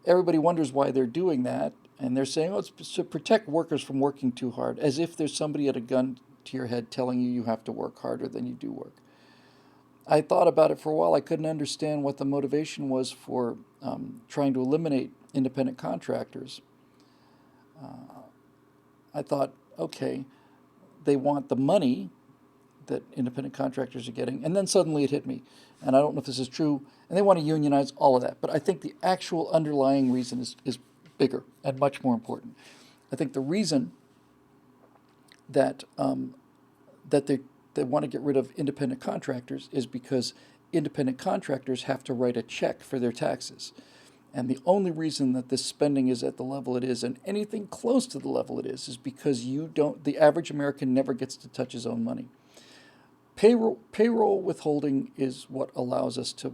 Speaker 1: Everybody wonders why they're doing that, and they're saying, oh, it's to protect workers from working too hard, as if there's somebody at a gun to your head telling you have to work harder than you do work. I thought about it for a while. I couldn't understand what the motivation was for trying to eliminate independent contractors. I thought, okay, they want the money that independent contractors are getting, and then suddenly it hit me, and I don't know if this is true, and they want to unionize all of that, but I think the actual underlying reason is bigger and much more important. I think the reason that they want to get rid of independent contractors is because independent contractors have to write a check for their taxes. And the only reason that this spending is at the level it is, and anything close to the level it is because the average American never gets to touch his own money. Payroll withholding is what allows us to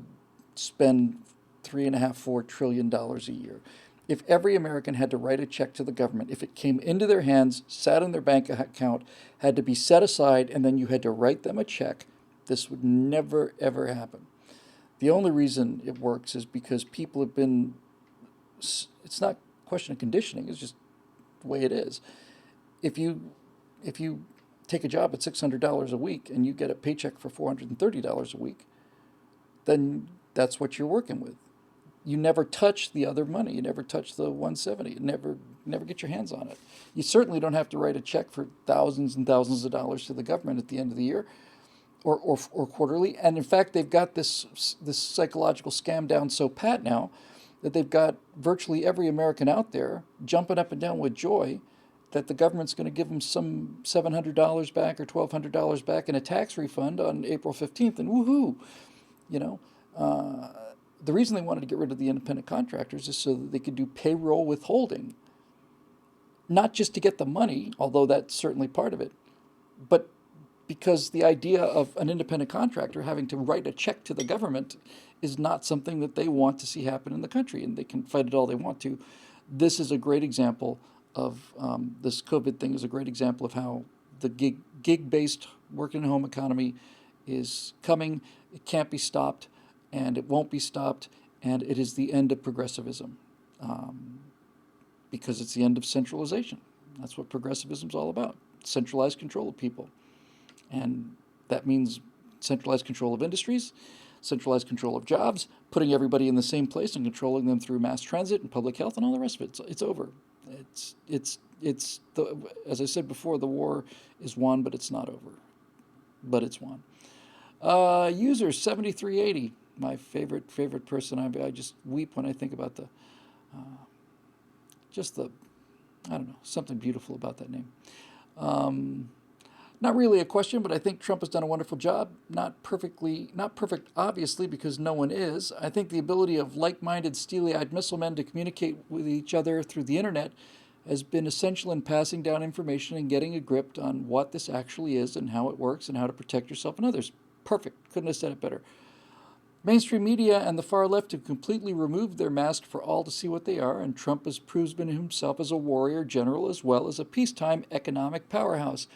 Speaker 1: spend $3.5–4 trillion a year. If every American had to write a check to the government, if it came into their hands, sat in their bank account, had to be set aside, and then you had to write them a check, this would never, ever happen. The only reason it works is because people have been, it's not a question of conditioning, it's just the way it is. If you take a job at $600 a week and you get a paycheck for $430 a week, then that's what you're working with. You never touch the other money. You never touch the 170. You never get your hands on it. You certainly don't have to write a check for thousands and thousands of dollars to the government at the end of the year or quarterly. And in fact, they've got this psychological scam down so pat now that they've got virtually every American out there jumping up and down with joy that the government's going to give them some $700 back or $1,200 back in a tax refund on April 15th, and woohoo, the reason they wanted to get rid of the independent contractors is so that they could do payroll withholding, not just to get the money, although that's certainly part of it, but because the idea of an independent contractor having to write a check to the government is not something that they want to see happen in the country, and they can fight it all they want to. This is a great example of this COVID thing is a great example of how the gig-based working-at-home economy is coming. It can't be stopped, and it won't be stopped, and it is the end of progressivism because it's the end of centralization. That's what progressivism is all about, centralized control of people. And that means centralized control of industries, centralized control of jobs, putting everybody in the same place and controlling them through mass transit and public health and all the rest of it. It's over. As I said before, the war is won, but it's not over. But it's won. User 7380, my favorite person. I just weep when I think about just the, I don't know, something beautiful about that name. Not really a question, but I think Trump has done a wonderful job. Not perfect, obviously, because no one is. I think the ability of like-minded, steely-eyed missile men to communicate with each other through the internet has been essential in passing down information and getting a grip on what this actually is and how it works and how to protect yourself and others. Perfect. Couldn't have said it better. Mainstream media and the far left have completely removed their mask for all to see what they are, and Trump has proven himself as a warrior general as well as a peacetime economic powerhouse.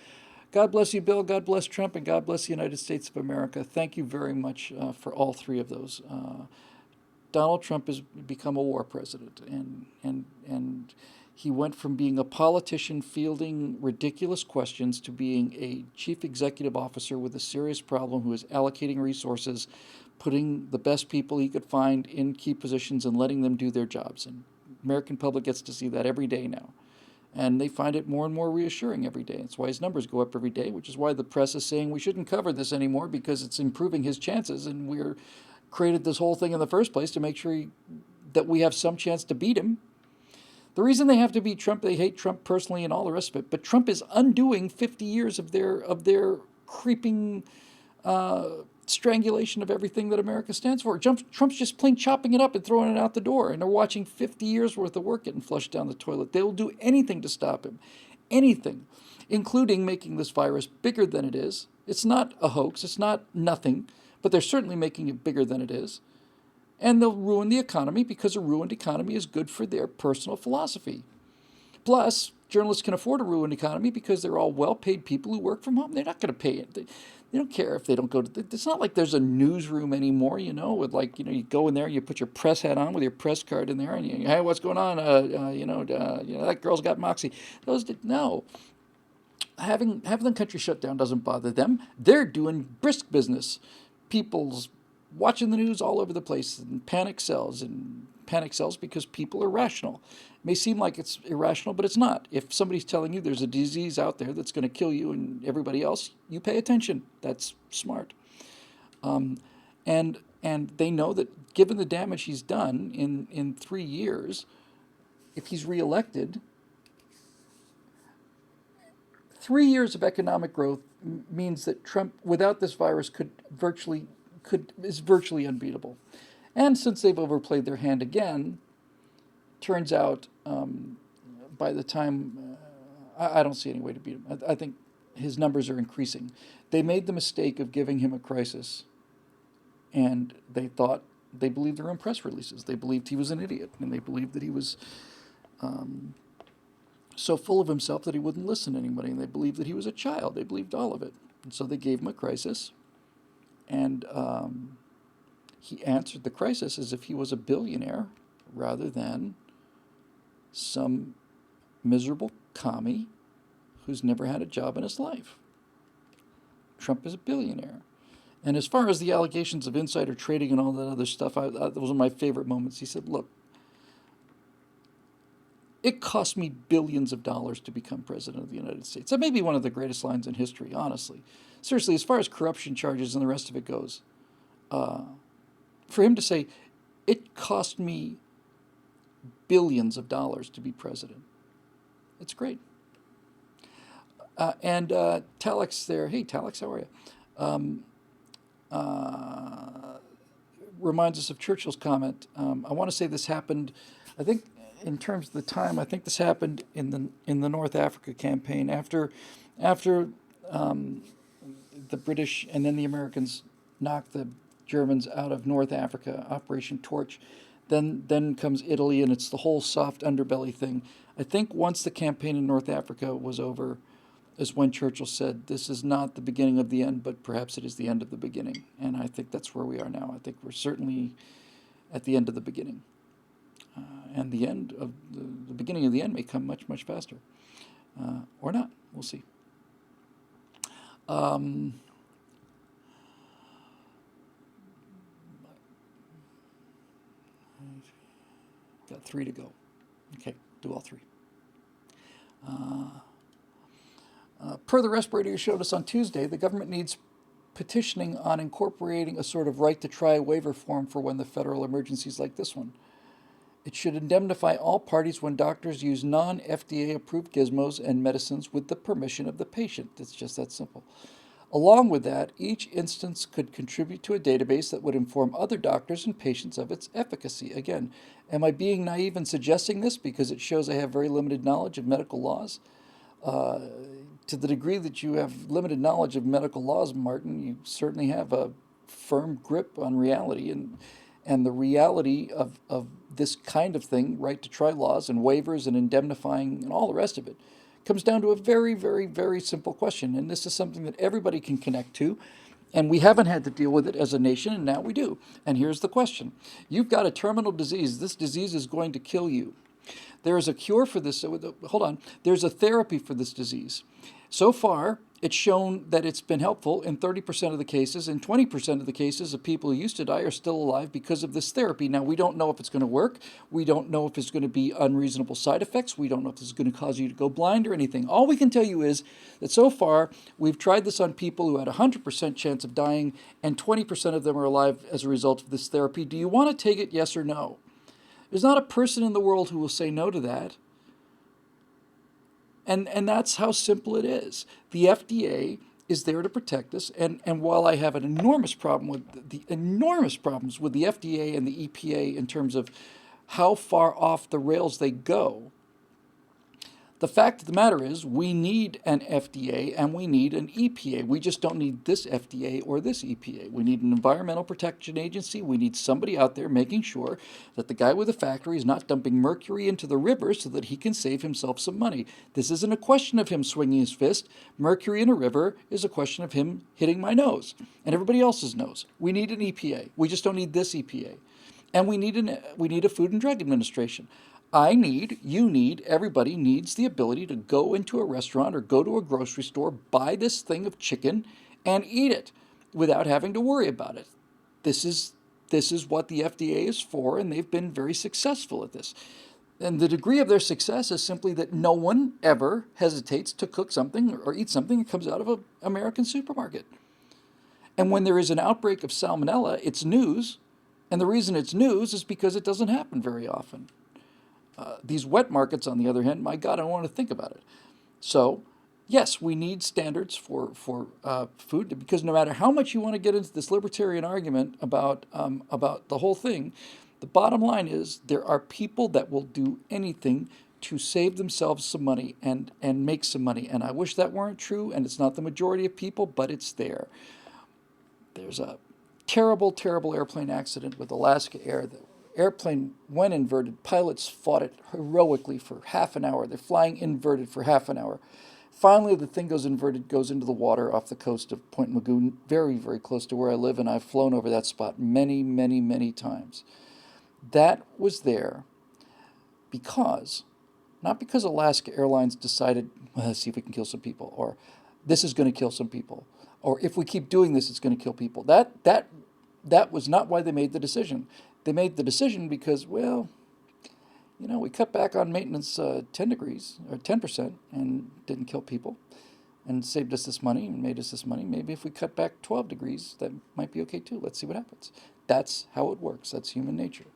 Speaker 1: God bless you, Bill. God bless Trump, and God bless the United States of America. Thank you very much for all three of those. Donald Trump has become a war president, and he went from being a politician fielding ridiculous questions to being a chief executive officer with a serious problem who is allocating resources, putting the best people he could find in key positions and letting them do their jobs. And the American public gets to see that every day now. And they find it more and more reassuring every day. That's why his numbers go up every day, which is why the press is saying we shouldn't cover this anymore because it's improving his chances. And we're created this whole thing in the first place to make sure that we have some chance to beat him. The reason they have to beat Trump, they hate Trump personally and all the rest of it. But Trump is undoing 50 years of their creeping strangulation of everything that America stands for. Trump's just plain chopping it up and throwing it out the door, and they're watching 50 years worth of work getting flushed down the toilet. They will do anything to stop him, anything, including making this virus bigger than it is. It's not a hoax. It's not nothing, but they're certainly making it bigger than it is. And they'll ruin the economy because a ruined economy is good for their personal philosophy. Plus, journalists can afford a ruined economy because they're all well-paid people who work from home. They're not going to pay it. They don't care if they don't go to. It's not like there's a newsroom anymore, with you go in there, you put your press hat on with your press card in there, and hey, what's going on? That girl's got moxie. No. Having the country shut down doesn't bother them. They're doing brisk business. People's watching the news all over the place, and panic sells because people are rational. It may seem like it's irrational, but it's not. If somebody's telling you there's a disease out there that's going to kill you and everybody else, you pay attention. That's smart. And they know that given the damage he's done in 3 years, if he's reelected, 3 years of economic growth means that Trump, without this virus, is virtually unbeatable. And since they've overplayed their hand again, turns out by the time I don't see any way to beat him. I think his numbers are increasing. They made the mistake of giving him a crisis, and they believed their own press releases. They believed he was an idiot, and they believed that he was so full of himself that he wouldn't listen to anybody, and they believed that he was a child. They believed all of it. And so they gave him a crisis, and he answered the crisis as if he was a billionaire rather than some miserable commie who's never had a job in his life. Trump is a billionaire. And as far as the allegations of insider trading and all that other stuff, those are my favorite moments. He said, look, it cost me billions of dollars to become president of the United States. That may be one of the greatest lines in history, honestly. Seriously, as far as corruption charges and the rest of it goes, for him to say, it cost me billions of dollars to be president, it's great. And Talix there, hey Talix, how are you? Reminds us of Churchill's comment. I want to say this happened, I think, in terms of the time, I think this happened in the North Africa campaign after the British and then the Americans knocked the Germans out of North Africa, Operation Torch. Then comes Italy, and it's the whole soft underbelly thing. I think once the campaign in North Africa was over, is when Churchill said, "This is not the beginning of the end, but perhaps it is the end of the beginning." And I think that's where we are now. I think we're certainly at the end of the beginning. And the end of the beginning of the end may come much, much faster. Or not. We'll see. Got 3 to go. Okay, do all 3. Per the respirator you showed us on Tuesday, the government needs petitioning on incorporating a sort of right to try waiver form for when the federal emergencies like this one. It should indemnify all parties when doctors use non-FDA approved gizmos and medicines with the permission of the patient. It's just that simple. Along with that, each instance could contribute to a database that would inform other doctors and patients of its efficacy. Again, am I being naive in suggesting this because it shows I have very limited knowledge of medical laws? To the degree that you have limited knowledge of medical laws, Martin, you certainly have a firm grip on reality and the reality of this kind of thing, right to try laws and waivers and indemnifying and all the rest of it, comes down to a very, very, very simple question. And this is something that everybody can connect to. And we haven't had to deal with it as a nation, and now we do. And here's the question. You've got a terminal disease. This disease is going to kill you. There is a cure for this. Hold on. There's a therapy for this disease. So far, it's shown that it's been helpful in 30% of the cases, and 20% of the cases of people who used to die are still alive because of this therapy. Now, we don't know if it's going to work. We don't know if it's going to be unreasonable side effects. We don't know if this is going to cause you to go blind or anything. All we can tell you is that so far, we've tried this on people who had a 100% chance of dying, and 20% of them are alive as a result of this therapy. Do you want to take it, yes or no? There's not a person in the world who will say no to that. And that's how simple it is. The FDA is there to protect us. And while I have an enormous problem with the enormous problems with the FDA and the EPA in terms of how far off the rails they go, the fact of the matter is we need an FDA and we need an EPA. We just don't need this FDA or this EPA. We need an environmental protection agency. We need somebody out there making sure that the guy with the factory is not dumping mercury into the river so that he can save himself some money. This isn't a question of him swinging his fist. Mercury in a river is a question of him hitting my nose and everybody else's nose. We need an EPA. We just don't need this EPA. And we need a Food and Drug Administration. You need, everybody needs the ability to go into a restaurant or go to a grocery store, buy this thing of chicken, and eat it without having to worry about it. This is what the FDA is for, and they've been very successful at this. And the degree of their success is simply that no one ever hesitates to cook something or eat something that comes out of an American supermarket. And when there is an outbreak of salmonella, it's news. And the reason it's news is because it doesn't happen very often. These wet markets, on the other hand, my God, I don't want to think about it. So, yes, we need standards for food because no matter how much you want to get into this libertarian argument about the whole thing, the bottom line is there are people that will do anything to save themselves some money and make some money. And I wish that weren't true, and it's not the majority of people, but it's there. There's a terrible, terrible airplane accident with Alaska Air. The airplane went inverted. Pilots fought it heroically for half an hour. They're flying inverted for half an hour. Finally, the thing goes inverted, goes into the water off the coast of Point Mugu, very, very close to where I live, and I've flown over that spot many, many, many times. That was there because, not because Alaska Airlines decided, well, let's see if we can kill some people, or this is going to kill some people, or if we keep doing this, it's going to kill people. That was not why they made the decision. They made the decision because, well, we cut back on maintenance 10 degrees or 10% and didn't kill people and saved us this money and made us this money. Maybe if we cut back 12 degrees, that might be okay too. Let's see what happens. That's how it works. That's human nature.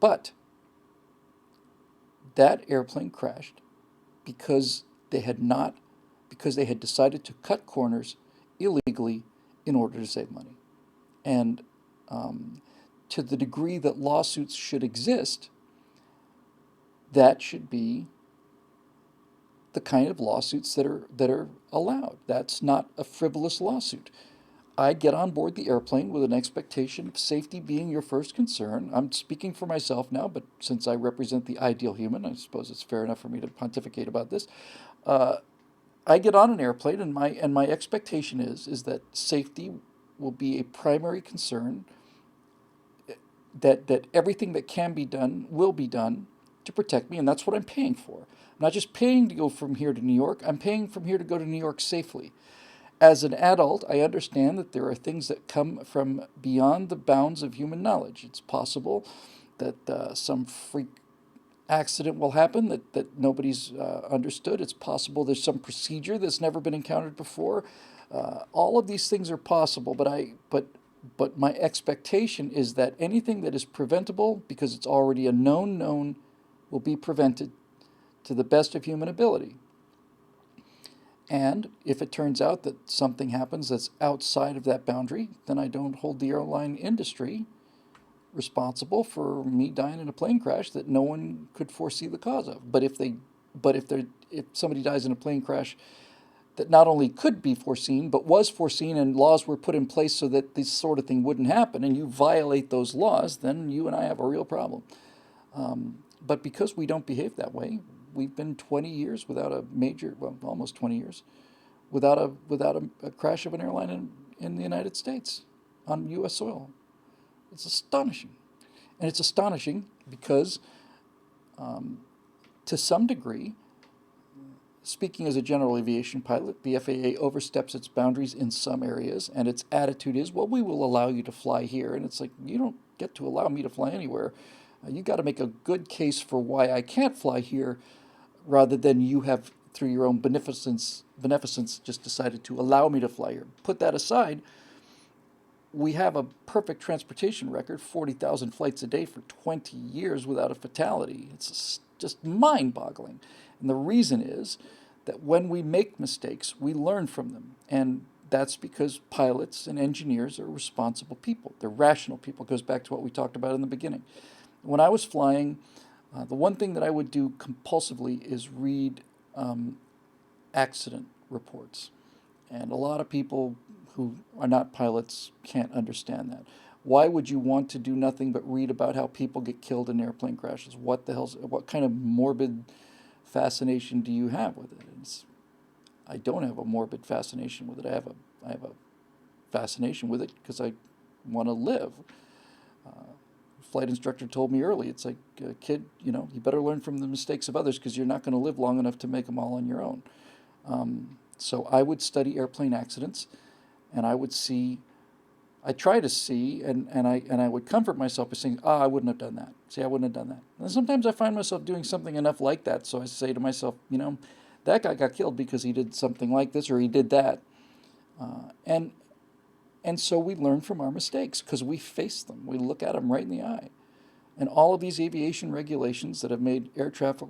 Speaker 1: But that airplane crashed because they had decided to cut corners illegally in order to save money. And to the degree that lawsuits should exist, that should be the kind of lawsuits that are allowed. That's not a frivolous lawsuit. I get on board the airplane with an expectation of safety being your first concern. I'm speaking for myself now, but since I represent the ideal human, I suppose it's fair enough for me to pontificate about this. I get on an airplane, and my expectation is that safety will be a primary concern. That everything that can be done will be done to protect me, and that's what I'm paying for. I'm not just paying to go from here to New York, I'm paying from here to go to New York safely. As an adult, I understand that there are things that come from beyond the bounds of human knowledge. It's possible that some freak accident will happen that nobody's understood. It's possible there's some procedure that's never been encountered before. All of these things are possible, but my expectation is that anything that is preventable, because it's already a known, will be prevented to the best of human ability. And if it turns out that something happens that's outside of that boundary, then I don't hold the airline industry responsible for me dying in a plane crash that no one could foresee the cause of. If somebody dies in a plane crash that not only could be foreseen, but was foreseen, and laws were put in place so that this sort of thing wouldn't happen, and you violate those laws, then you and I have a real problem. But because we don't behave that way, we've been 20 years without a major, well, almost 20 years, without a crash of an airline in the United States on U.S. soil. It's astonishing. And it's astonishing because, to some degree, speaking as a general aviation pilot, the FAA oversteps its boundaries in some areas, and its attitude is, well, we will allow you to fly here. And it's like, you don't get to allow me to fly anywhere. You got to make a good case for why I can't fly here, rather than you have, through your own beneficence, just decided to allow me to fly here. Put that aside, we have a perfect transportation record, 40,000 flights a day for 20 years without a fatality. It's just mind-boggling. And the reason is that when we make mistakes, we learn from them. And that's because pilots and engineers are responsible people. They're rational people. It goes back to what we talked about in the beginning. When I was flying, the one thing that I would do compulsively is read accident reports. And a lot of people who are not pilots can't understand that. Why would you want to do nothing but read about how people get killed in airplane crashes? What kind of morbid fascination do you have with it? I don't have a morbid fascination with it. I have a fascination with it because I want to live. Flight instructor told me early, it's like, kid, you better learn from the mistakes of others because you're not going to live long enough to make them all on your own. So I would study airplane accidents, and I try to see, and I would comfort myself by saying, I wouldn't have done that. See, I wouldn't have done that. And sometimes I find myself doing something enough like that, so I say to myself, that guy got killed because he did something like this or he did that. And so we learn from our mistakes because we face them. We look at them right in the eye. And all of these aviation regulations that have made air traffic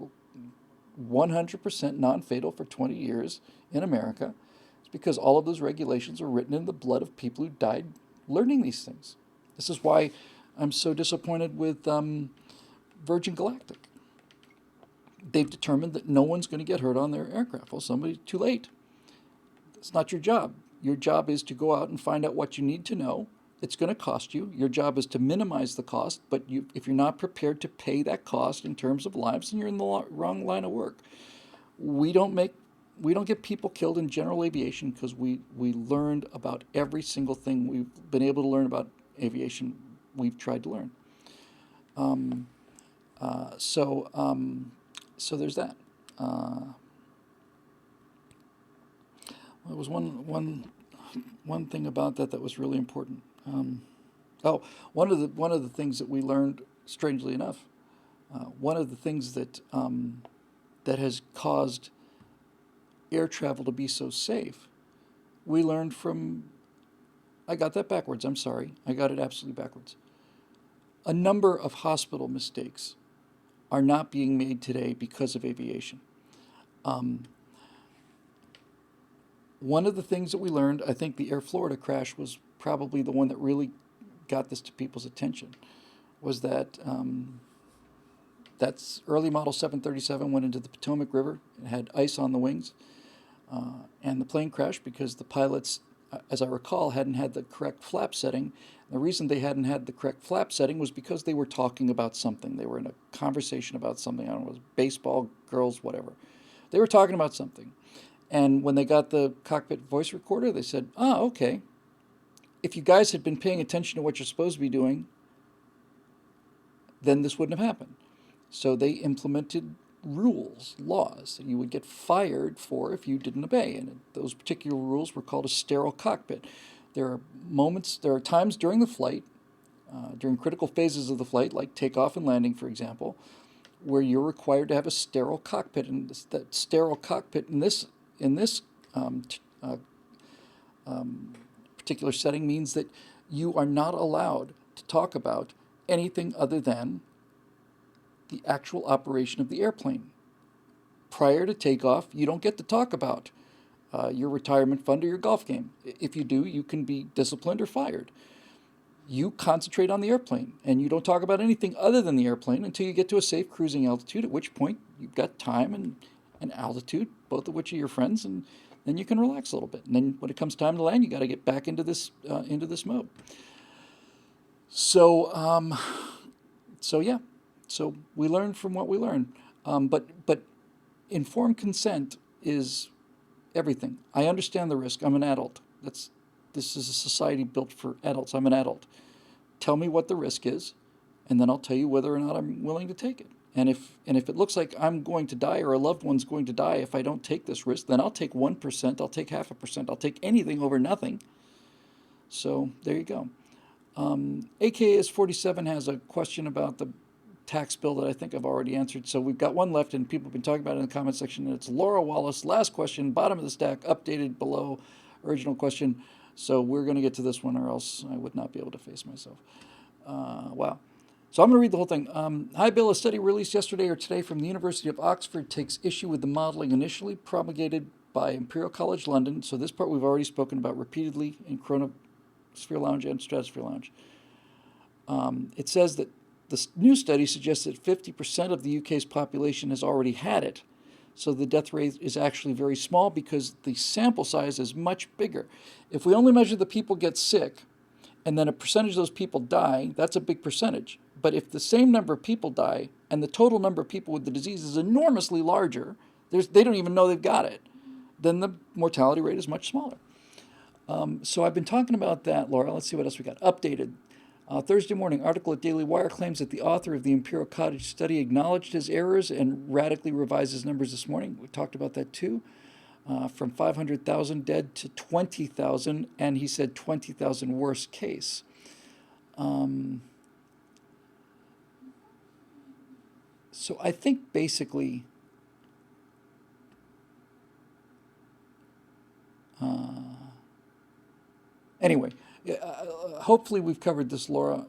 Speaker 1: 100% non-fatal for 20 years in America, it's because all of those regulations are written in the blood of people who died learning these things. This is why I'm so disappointed with Virgin Galactic. They've determined that no one's going to get hurt on their aircraft. Well, too late. It's not your job. Your job is to go out and find out what you need to know. It's going to cost you. Your job is to minimize the cost, but if you're not prepared to pay that cost in terms of lives, then you're in the wrong line of work. We don't get people killed in general aviation because we learned about every single thing we've been able to learn about aviation. We've tried to learn. So there's that. There was one thing about that was really important. One of the things that we learned, strangely enough, one of the things that has caused air travel to be so safe, we learned from. I got that backwards. I'm sorry. I got it absolutely backwards. A number of hospital mistakes are not being made today because of aviation. One of the things that we learned, I think the Air Florida crash was probably the one that really got this to people's attention, was that that's early model 737 went into the Potomac River. It had ice on the wings, and the plane crashed because the pilots, as I recall, hadn't had the correct flap setting. The reason they hadn't had the correct flap setting was because they were talking about something. They were in a conversation about something. I don't know, it was baseball, girls, whatever. They were talking about something. And when they got the cockpit voice recorder, they said, okay. If you guys had been paying attention to what you're supposed to be doing, then this wouldn't have happened. So they implemented rules, laws that you would get fired for if you didn't obey. And those particular rules were called a sterile cockpit. There are times during the flight, during critical phases of the flight, like takeoff and landing, for example, where you're required to have a sterile cockpit. And that sterile cockpit in this Particular setting means that you are not allowed to talk about anything other than the actual operation of the airplane. Prior to takeoff, you don't get to talk about your retirement fund or your golf game. If you do, you can be disciplined or fired. You concentrate on the airplane and you don't talk about anything other than the airplane until you get to a safe cruising altitude, at which point you've got time and altitude, both of which are your friends, and then you can relax a little bit. And then when it comes time to land, you got to get back into this mode. So yeah, so we learn from what we learn. But informed consent is everything. I understand the risk. I'm an adult. This is a society built for adults. I'm an adult. Tell me what the risk is, and then I'll tell you whether or not I'm willing to take it. And if it looks like I'm going to die or a loved one's going to die if I don't take this risk, then I'll take 1%, I'll take 0.5%, I'll take anything over nothing. So there you go. AKS 47 has a question about the tax bill that I think I've already answered. So we've got one left, and people have been talking about it in the comment section. And it's Laura Wallace. Last question, bottom of the stack, updated below original question. So we're going to get to this one, or else I would not be able to face myself. Wow. So I'm going to read the whole thing. Hi, Bill. A study released yesterday or today from the University of Oxford takes issue with the modeling initially promulgated by Imperial College London. So this part we've already spoken about repeatedly in Chronosphere Lounge and Stratosphere Lounge. It says that the new study suggests that 50% of the UK's population has already had it. So the death rate is actually very small because the sample size is much bigger. If we only measure the people get sick and then a percentage of those people die, that's a big percentage. But if the same number of people die and the total number of people with the disease is enormously larger, they don't even know they've got it, then the mortality rate is much smaller. So I've been talking about that, Laura. Let's see what else we got. Updated. Thursday morning, article at Daily Wire claims that the author of the Imperial Cottage study acknowledged his errors and radically revised his numbers this morning. We talked about that too. From 500,000 dead to 20,000, and he said 20,000 worst case. So I think basically anyway, hopefully we've covered this, Laura,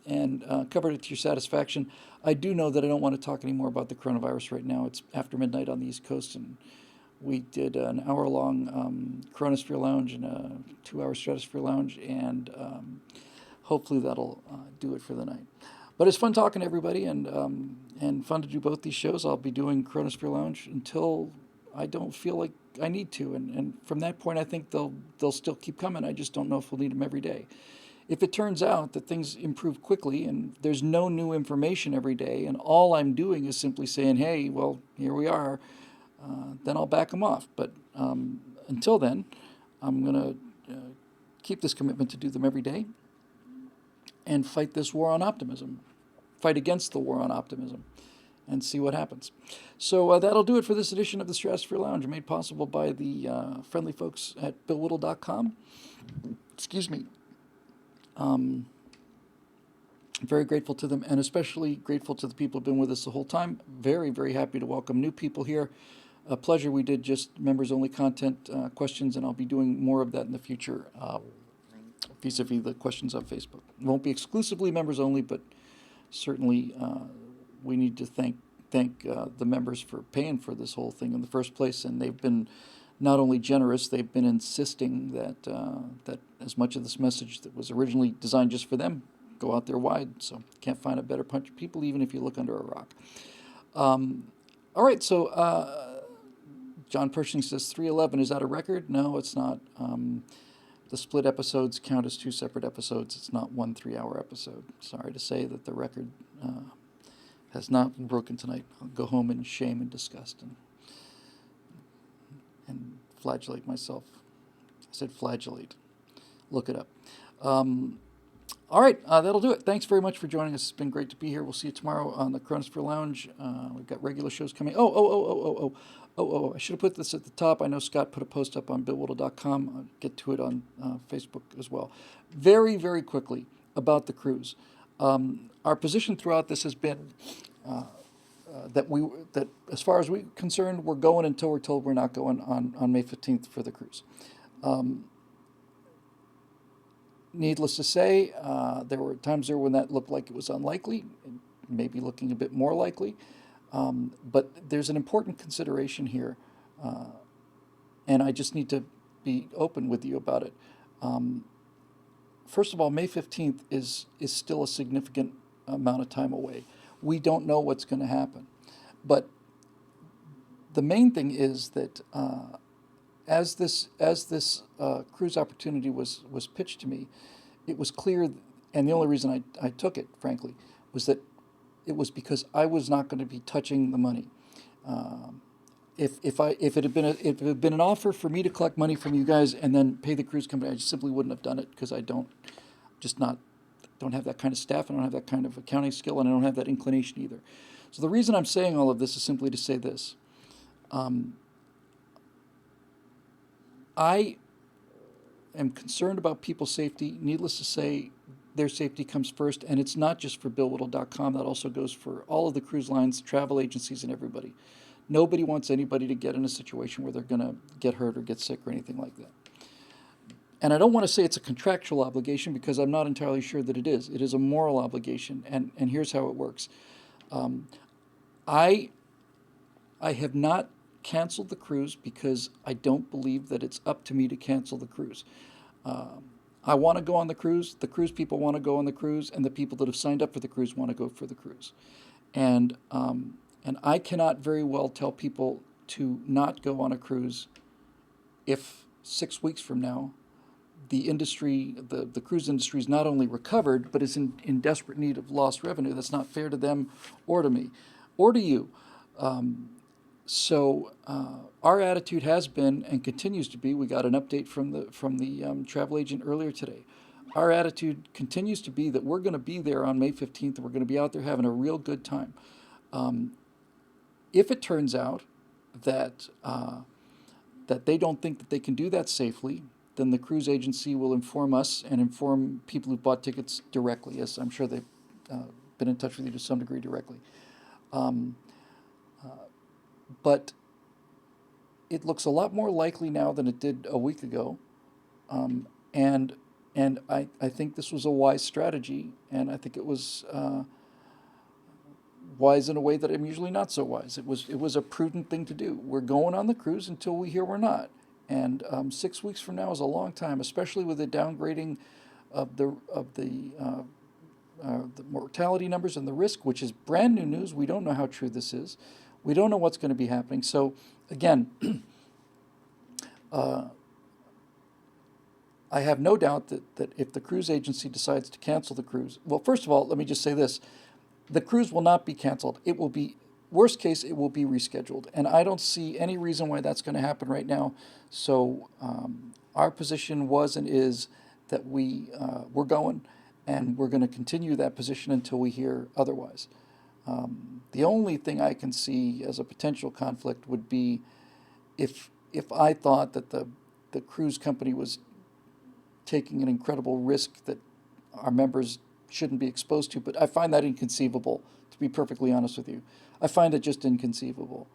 Speaker 1: and covered it to your satisfaction. I do know that I don't want to talk anymore about the coronavirus right now. It's after midnight on the East Coast, and we did an hour-long Chronosphere Lounge and a 2-hour Stratosphere Lounge, and hopefully that'll do it for the night. But it's fun talking to everybody, and fun to do both these shows. I'll be doing Chronosphere Lounge until I don't feel like I need to, and from that point, I think they'll still keep coming. I just don't know if we'll need them every day. If it turns out that things improve quickly and there's no new information every day, and all I'm doing is simply saying, hey, well, here we are, then I'll back them off. But until then, I'm going to keep this commitment to do them every day and fight this war on optimism, fight against the war on optimism, and see what happens. So that'll do it for this edition of the Stratosphere Lounge, made possible by the friendly folks at BillWhittle.com. Excuse me. Very grateful to them, and especially grateful to the people who've been with us the whole time. Very, very happy to welcome new people here. A pleasure. We did just members-only content questions, and I'll be doing more of that in the future, vis-a-vis the questions on Facebook. It won't be exclusively members-only, but certainly we need to thank the members for paying for this whole thing in the first place, and they've been not only generous, they've been insisting that as much of this message that was originally designed just for them go out there wide. So can't find a better bunch of people, even if you look under a rock. All right, so John Pershing says 311, is that a record? No, it's not. The split episodes count as 2 separate episodes. It's not 1 3-hour episode. Sorry to say that the record has not been broken tonight. I'll go home in shame and disgust and flagellate myself. I said flagellate. Look it up. All right, that'll do it. Thanks very much for joining us. It's been great to be here. We'll see you tomorrow on the Chronosphere Lounge. We've got regular shows coming. Oh, I should have put this at the top. I know Scott put a post up on BillWhittle.com. I'll get to it on Facebook as well. Very, very quickly about the cruise. Our position throughout this has been that as far as we're concerned, we're going until we're told we're not going on May 15th for the cruise. needless to say, there were times there when that looked like it was unlikely, maybe looking a bit more likely. But there's an important consideration here, and I just need to be open with you about it. First of all, May 15th is still a significant amount of time away. We don't know what's going to happen. But the main thing is that as this cruise opportunity was pitched to me, it was clear, and the only reason I took it, frankly, was that it was because I was not going to be touching the money. If it had been an offer for me to collect money from you guys and then pay the cruise company, I just simply wouldn't have done it because I don't have that kind of staff, I don't have that kind of accounting skill, and I don't have that inclination either. So the reason I'm saying all of this is simply to say this. I am concerned about people's safety. Needless to say, their safety comes first, and it's not just for BillWhittle.com. That also goes for all of the cruise lines, travel agencies, and everybody. Nobody wants anybody to get in a situation where they're going to get hurt or get sick or anything like that. And I don't want to say it's a contractual obligation because I'm not entirely sure that it is. It is a moral obligation, and here's how it works. I have not canceled the cruise because I don't believe that it's up to me to cancel the cruise. I want to go on the cruise people want to go on the cruise, and the people that have signed up for the cruise want to go for the cruise. And I cannot very well tell people to not go on a cruise if 6 weeks from now the industry, the cruise industry is not only recovered, but is in desperate need of lost revenue. That's not fair to them or to me or to you. So our attitude has been and continues to be, we got an update from the travel agent earlier today. Our attitude continues to be that we're going to be there on May 15th and we're going to be out there having a real good time. If it turns out that they don't think that they can do that safely, then the cruise agency will inform us and inform people who bought tickets directly. Yes, I'm sure they've been in touch with you to some degree directly. But it looks a lot more likely now than it did a week ago. And I think this was a wise strategy, and I think it was wise in a way that I'm usually not so wise. It was a prudent thing to do. We're going on the cruise until we hear we're not. And 6 weeks from now is a long time, especially with the downgrading of the mortality numbers and the risk, which is brand new news. We don't know how true this is. We don't know what's going to be happening. So, again, I have no doubt that if the cruise agency decides to cancel the cruise, well, first of all, let me just say this. The cruise will not be canceled. It will be, worst case, it will be rescheduled. And I don't see any reason why that's going to happen right now. So our position was and is that we're going, and we're going to continue that position until we hear otherwise. The only thing I can see as a potential conflict would be if I thought that the cruise company was taking an incredible risk that our members shouldn't be exposed to, but I find that inconceivable, to be perfectly honest with you. I find it just inconceivable.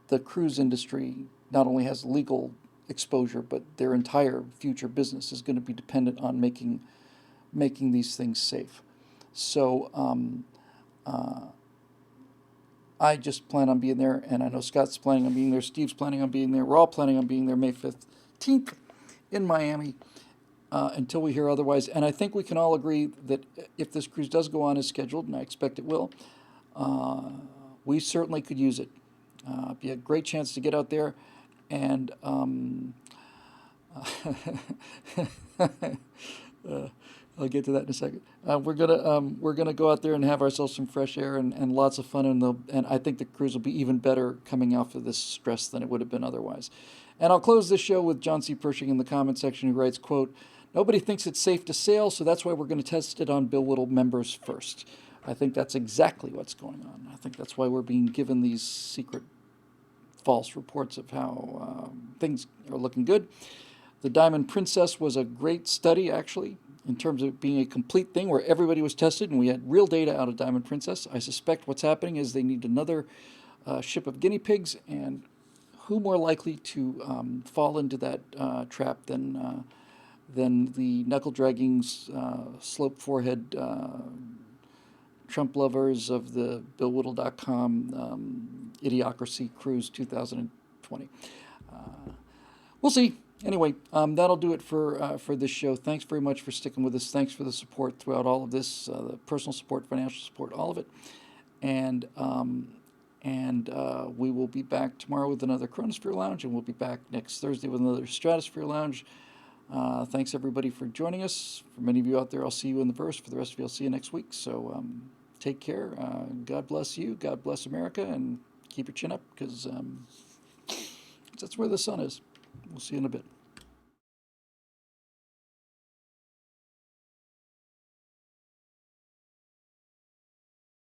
Speaker 1: The cruise industry not only has legal exposure, but their entire future business is going to be dependent on making these things safe. So I just plan on being there, and I know Scott's planning on being there, Steve's planning on being there, we're all planning on being there May 15th in Miami until we hear otherwise. And I think we can all agree that if this cruise does go on as scheduled, and I expect it will, we certainly could use it. It'd be a great chance to get out there and I'll get to that in a second. We're gonna go out there and have ourselves some fresh air and lots of fun, and I think the cruise will be even better coming out of this stress than it would have been otherwise. And I'll close this show with John C. Pershing in the comment section, who writes, quote, "Nobody thinks it's safe to sail, so that's why we're going to test it on Bill Whittle members first." I think that's exactly what's going on. I think that's why we're being given these secret false reports of how things are looking good. The Diamond Princess was a great study, actually, in terms of being a complete thing where everybody was tested and we had real data out of Diamond Princess. I suspect what's happening is they need another ship of guinea pigs, and who more likely to fall into that trap than then the knuckle dragging, slope forehead Trump lovers of the BillWhittle.com Idiocracy Cruise 2020. We'll see. Anyway, that'll do it for this show. Thanks very much for sticking with us. Thanks for the support throughout all of this, the personal support, financial support, all of it. And we will be back tomorrow with another Chronosphere Lounge, and we'll be back next Thursday with another Stratosphere Lounge. Thanks, everybody, for joining us. For many of you out there, I'll see you in the verse. For the rest of you, I'll see you next week. So take care. God bless you. God bless America. And keep your chin up, because that's where the sun is. We'll see you in a bit.